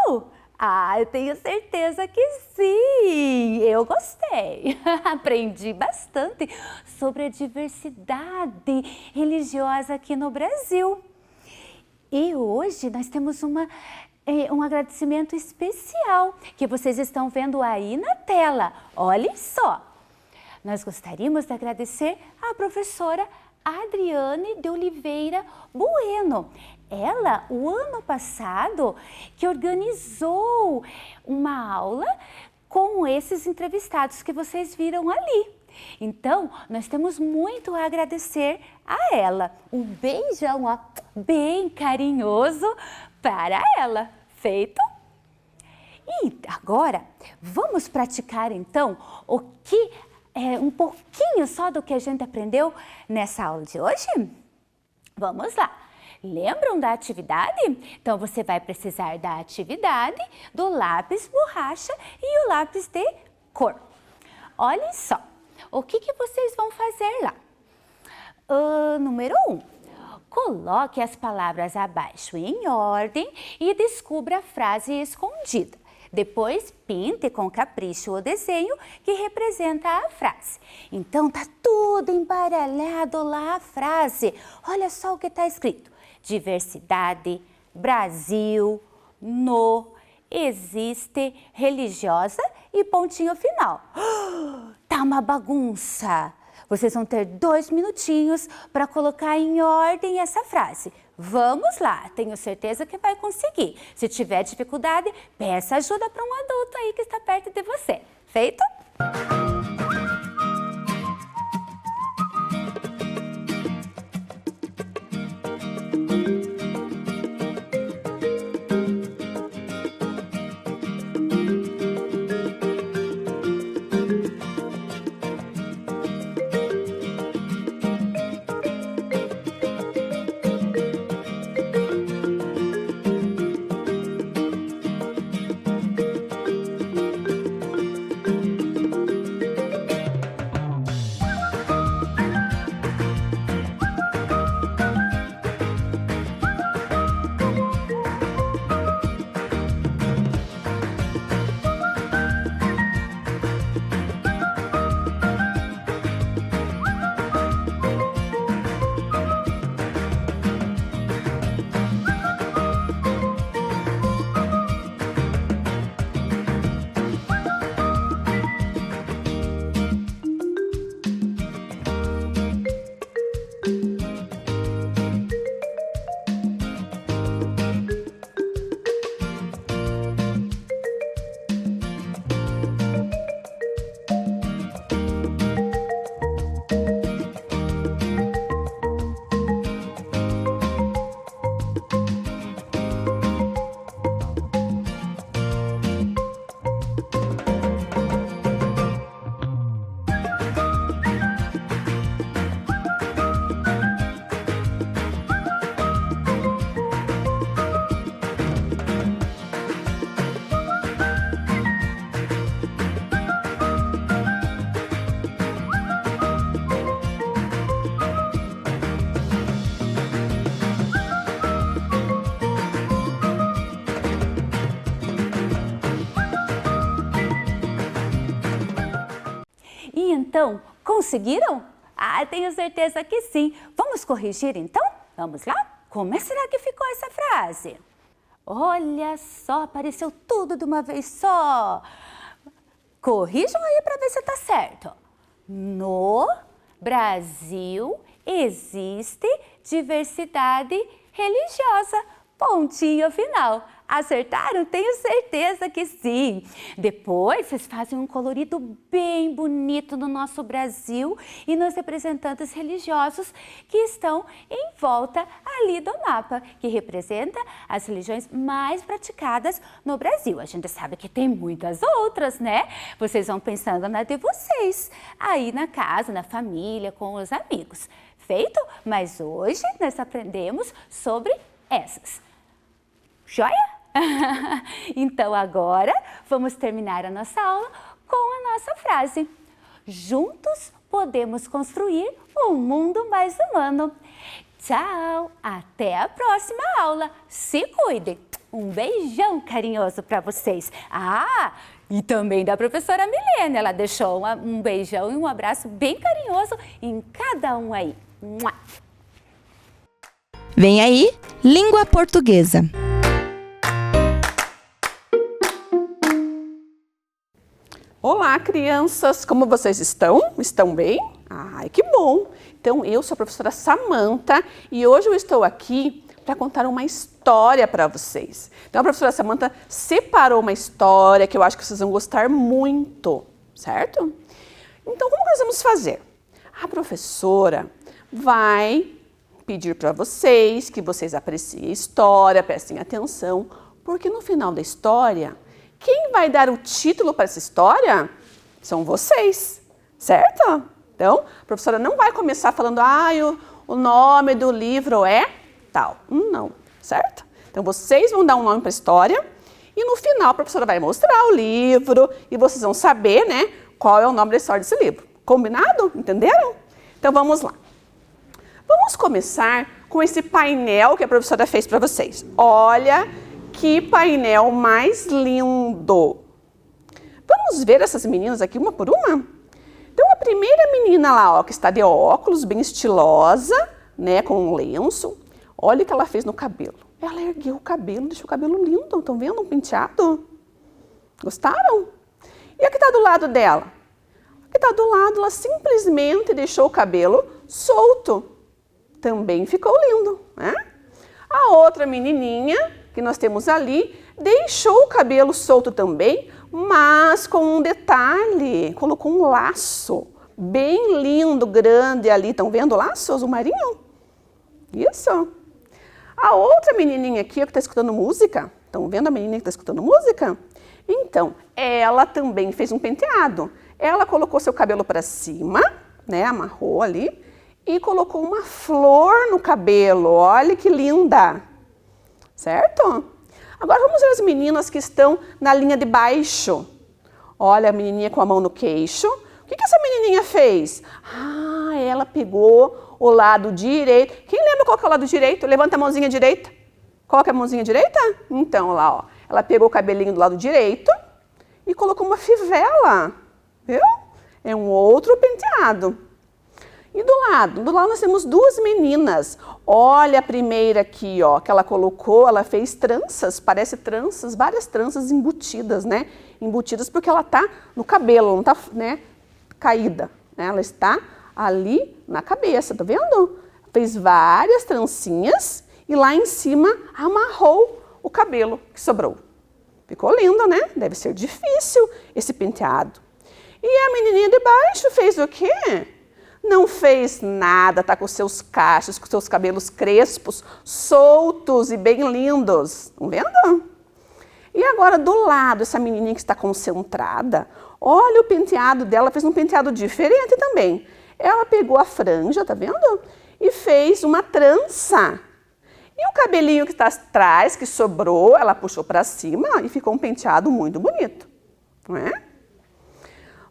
Ah, eu tenho certeza que sim! Eu gostei! Aprendi bastante sobre a diversidade religiosa aqui no Brasil. E hoje nós temos uma um agradecimento especial que vocês estão vendo aí na tela. Olhem só! Nós gostaríamos de agradecer à professora Adriane de Oliveira Bueno. Ela, o ano passado, que organizou uma aula com esses entrevistados que vocês viram ali. Então, nós temos muito a agradecer a ela. Um beijão, ó, bem carinhoso para ela. Feito? E agora, vamos praticar então um pouquinho só do que a gente aprendeu nessa aula de hoje? Vamos lá! Lembram da atividade? Então, você vai precisar da atividade, do lápis borracha e o lápis de cor. Olhem só, o que vocês vão fazer lá? Número 1. Coloque as palavras abaixo em ordem e descubra a frase escondida. Depois, pinte com capricho o desenho que representa a frase. Então, tá tudo embaralhado lá a frase. Olha só o que está escrito. Diversidade, Brasil, no, existe, religiosa e pontinho final. Tá uma bagunça! Vocês vão ter 2 minutinhos para colocar em ordem essa frase. Vamos lá, tenho certeza que vai conseguir. Se tiver dificuldade, peça ajuda para um adulto aí que está perto de você. Feito? Então, conseguiram? Ah, tenho certeza que sim. Vamos corrigir então? Vamos lá? Como será que ficou essa frase? Olha só, apareceu tudo de uma vez só. Corrijam aí para ver se está certo. No Brasil existe diversidade religiosa. Pontinho final. Acertaram? Tenho certeza que sim. Depois, vocês fazem um colorido bem bonito no nosso Brasil e nos representantes religiosos que estão em volta ali do mapa, que representa as religiões mais praticadas no Brasil. A gente sabe que tem muitas outras, né? Vocês vão pensando na de vocês, aí na casa, na família, com os amigos. Feito? Mas hoje nós aprendemos sobre essas. Joia? Então agora vamos terminar a nossa aula com a nossa frase. Juntos podemos construir um mundo mais humano. Tchau, até a próxima aula. Se cuidem. Um beijão carinhoso para vocês. Ah, e também da professora Milene. Ela deixou um beijão e um abraço bem carinhoso em cada um aí. Vem aí, língua portuguesa. Olá, crianças! Como vocês estão? Estão bem? Ai, que bom! Então, eu sou a professora Samantha e hoje eu estou aqui para contar uma história para vocês. Então, a professora Samantha separou uma história que eu acho que vocês vão gostar muito, certo? Então, como que nós vamos fazer? A professora vai pedir para vocês que vocês apreciem a história, prestem atenção, porque no final da história, quem vai dar o título para essa história são vocês, certo? Então, a professora não vai começar falando, o nome do livro é tal. Não, certo? Então, vocês vão dar um nome para a história e no final a professora vai mostrar o livro e vocês vão saber, né, qual é o nome da história desse livro. Combinado? Entenderam? Então, vamos lá. Vamos começar com esse painel que a professora fez para vocês. Olha que painel mais lindo! Vamos ver essas meninas aqui uma por uma? Então, a primeira menina lá, ó, que está de óculos, bem estilosa, né, com um lenço. Olha o que ela fez no cabelo. Ela ergueu o cabelo, deixou o cabelo lindo. Estão vendo? Um penteado. Gostaram? E a que está do lado dela? A que está do lado, ela simplesmente deixou o cabelo solto. Também ficou lindo, né? A outra menininha que nós temos ali, deixou o cabelo solto também, mas com um detalhe, colocou um laço bem lindo, grande ali. Estão vendo o laço azul marinho? Isso. A outra menininha aqui, que está escutando música, estão vendo a menininha que está escutando música? Então, ela também fez um penteado. Ela colocou seu cabelo para cima, né, amarrou ali, e colocou uma flor no cabelo. Olha que linda! Certo? Agora vamos ver as meninas que estão na linha de baixo. Olha a menininha com a mão no queixo. O que essa menininha fez? Ela pegou o lado direito. Quem lembra qual que é o lado direito? Levanta a mãozinha direita. Qual que é a mãozinha direita? Então, lá, ó. Ela pegou o cabelinho do lado direito e colocou uma fivela. Viu? É um outro penteado. E do lado nós temos duas meninas. Olha a primeira aqui, ó, que ela colocou, ela fez tranças, parece tranças, várias tranças embutidas, né? Embutidas porque ela tá no cabelo, não tá, né, caída, né? Ela está ali na cabeça, tá vendo? Fez várias trancinhas e lá em cima amarrou o cabelo que sobrou. Ficou lindo, né? Deve ser difícil esse penteado. E a menininha de baixo fez o quê? Não fez nada, tá com seus cachos, com seus cabelos crespos, soltos e bem lindos. Estão vendo? E agora do lado, essa menininha que está concentrada, olha o penteado dela, fez um penteado diferente também. Ela pegou a franja, tá vendo? E fez uma trança. E o cabelinho que está atrás, que sobrou, ela puxou para cima e ficou um penteado muito bonito. Não é?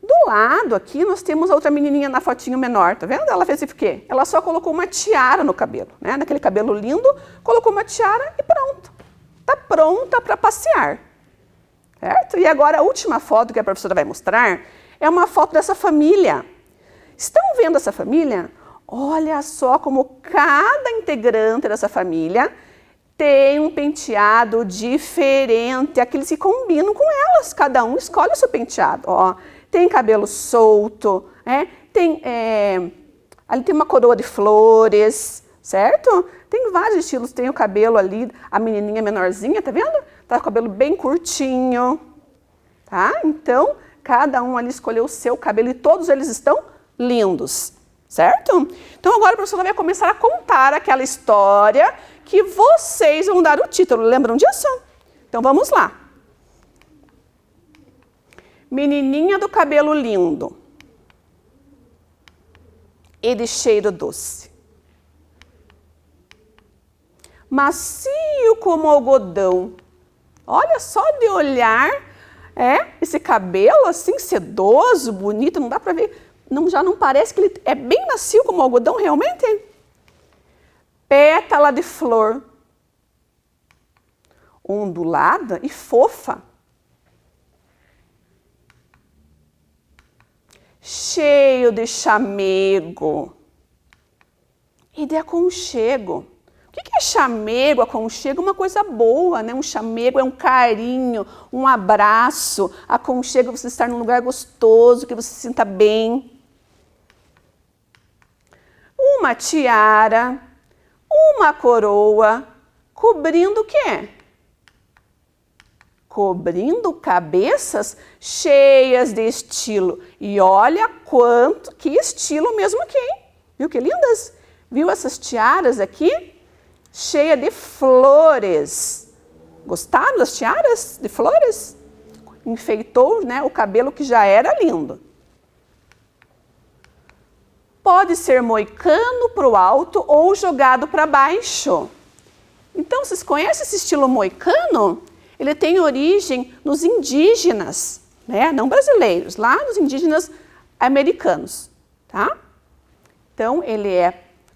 Do lado aqui, nós temos a outra menininha na fotinho menor, tá vendo? Ela fez o quê? Ela só colocou uma tiara no cabelo, né? Naquele cabelo lindo, colocou uma tiara e pronto. Tá pronta para passear, certo? E agora a última foto que a professora vai mostrar é uma foto dessa família. Estão vendo essa família? Olha só como cada integrante dessa família tem um penteado diferente, aqueles que combinam com elas. Cada um escolhe o seu penteado, ó. Tem cabelo solto, né? Ali tem uma coroa de flores, certo? Tem vários estilos, tem o cabelo ali, a menininha menorzinha, tá vendo? Tá com o cabelo bem curtinho, tá? Então, cada um ali escolheu o seu cabelo e todos eles estão lindos, certo? Então, agora a professora vai começar a contar aquela história que vocês vão dar o título. Lembram disso? Então, vamos lá. Menininha do cabelo lindo e de cheiro doce. Macio como algodão. Olha só de olhar, esse cabelo assim sedoso, bonito, não dá para ver, já não parece que ele é bem macio como algodão realmente? Pétala de flor, ondulada e fofa. Cheio de chamego e de aconchego. O que é chamego, aconchego? Uma coisa boa, né? Um chamego é um carinho, um abraço. Aconchego é você estar num lugar gostoso, que você se sinta bem. Uma tiara, uma coroa, cobrindo o quê? Cobrindo cabeças cheias de estilo. E olha que estilo mesmo aqui, hein? Viu que lindas? Viu essas tiaras aqui? Cheia de flores. Gostaram das tiaras de flores? Enfeitou, né, o cabelo que já era lindo. Pode ser moicano para o alto ou jogado para baixo. Então, vocês conhecem esse estilo moicano? Ele tem origem nos indígenas, né? Não brasileiros, lá nos indígenas americanos, tá? Então, ele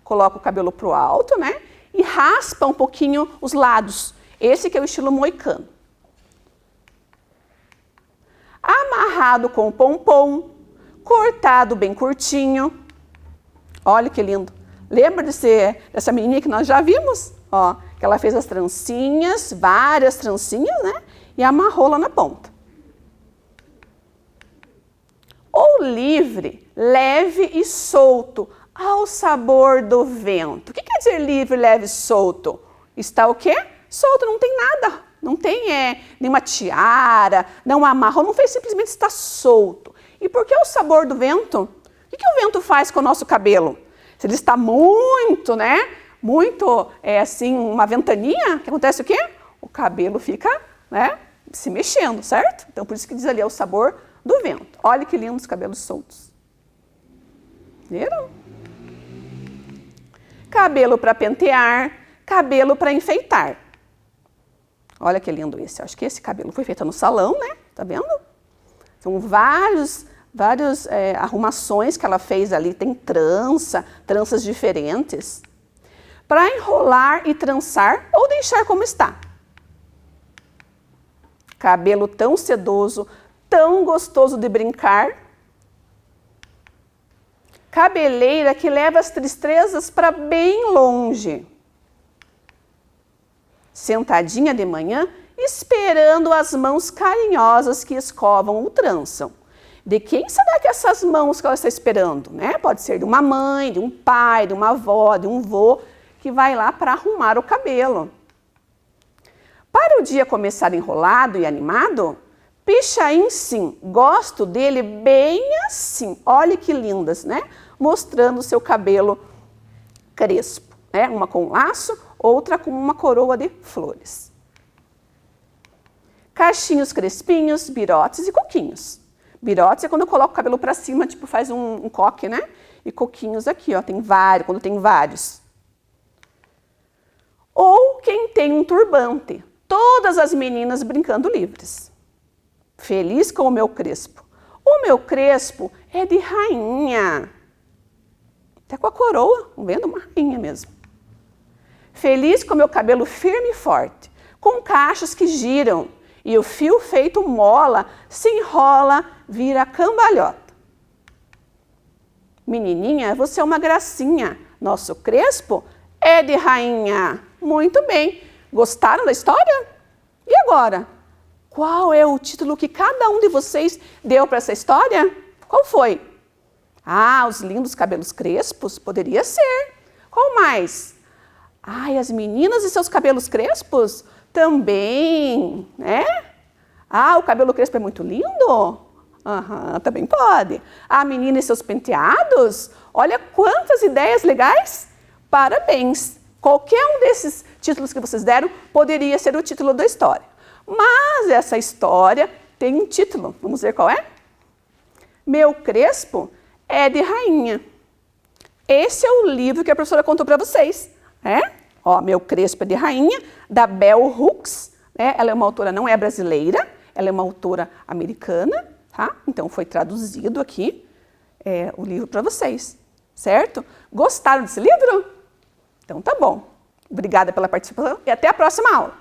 coloca o cabelo para o alto, né? E raspa um pouquinho os lados. Esse que é o estilo moicano. Amarrado com pompom, cortado bem curtinho. Olha que lindo. Lembra dessa menininha que nós já vimos? Ó, que ela fez as trancinhas, várias trancinhas, né? E amarrou lá na ponta. Ou livre, leve e solto, ao sabor do vento. O que quer dizer livre, leve e solto? Está o quê? Solto, não tem nada. Não tem nenhuma tiara, não amarrou, não fez, simplesmente está solto. E por que o sabor do vento? O que o vento faz com o nosso cabelo? Se ele está muito, né? Muito, assim, uma ventania, que acontece o quê? O cabelo fica, né, se mexendo, certo? Então, por isso que diz ali, é o sabor do vento. Olha que lindos os cabelos soltos. Viram? Cabelo para pentear, cabelo para enfeitar. Olha que lindo esse. Acho que esse cabelo foi feito no salão, né? Tá vendo? São várias arrumações que ela fez ali. Tem tranças diferentes. Para enrolar e trançar ou deixar como está. Cabelo tão sedoso, tão gostoso de brincar. Cabeleira que leva as tristezas para bem longe. Sentadinha de manhã, esperando as mãos carinhosas que escovam ou trançam. De quem será que essas mãos que ela está esperando? Né? Pode ser de uma mãe, de um pai, de uma avó, de um vô, que vai lá para arrumar o cabelo. Para o dia começar enrolado e animado, pichain sim, gosto dele bem assim. Olha que lindas, né? Mostrando o seu cabelo crespo, né? Uma com laço, outra com uma coroa de flores. Cachinhos crespinhos, birotes e coquinhos. Birotes é quando eu coloco o cabelo para cima, tipo faz um coque, né? E coquinhos aqui, ó, tem vários, quando tem vários. Ou quem tem um turbante, todas as meninas brincando livres. Feliz com o meu crespo. O meu crespo é de rainha. Até com a coroa, vendo? Uma rainha mesmo. Feliz com o meu cabelo firme e forte, com cachos que giram, e o fio feito mola se enrola, vira cambalhota. Menininha, você é uma gracinha. Nosso crespo é de rainha. Muito bem. Gostaram da história? E agora? Qual é o título que cada um de vocês deu para essa história? Qual foi? Ah, os lindos cabelos crespos? Poderia ser. Qual mais? Ai, as meninas e seus cabelos crespos? Também, né? Ah, o cabelo crespo é muito lindo? Aham, também pode. A menina e seus penteados? Olha quantas ideias legais. Parabéns. Qualquer um desses títulos que vocês deram poderia ser o título da história. Mas essa história tem um título. Vamos ver qual é? Meu crespo é de rainha. Esse é o livro que a professora contou para vocês. Ó, Meu Crespo é de Rainha, da Bell Hooks. Ela é uma autora, não é brasileira, ela é uma autora americana, tá? Então foi traduzido aqui o livro para vocês, certo? Gostaram desse livro? Então tá bom. Obrigada pela participação e até a próxima aula.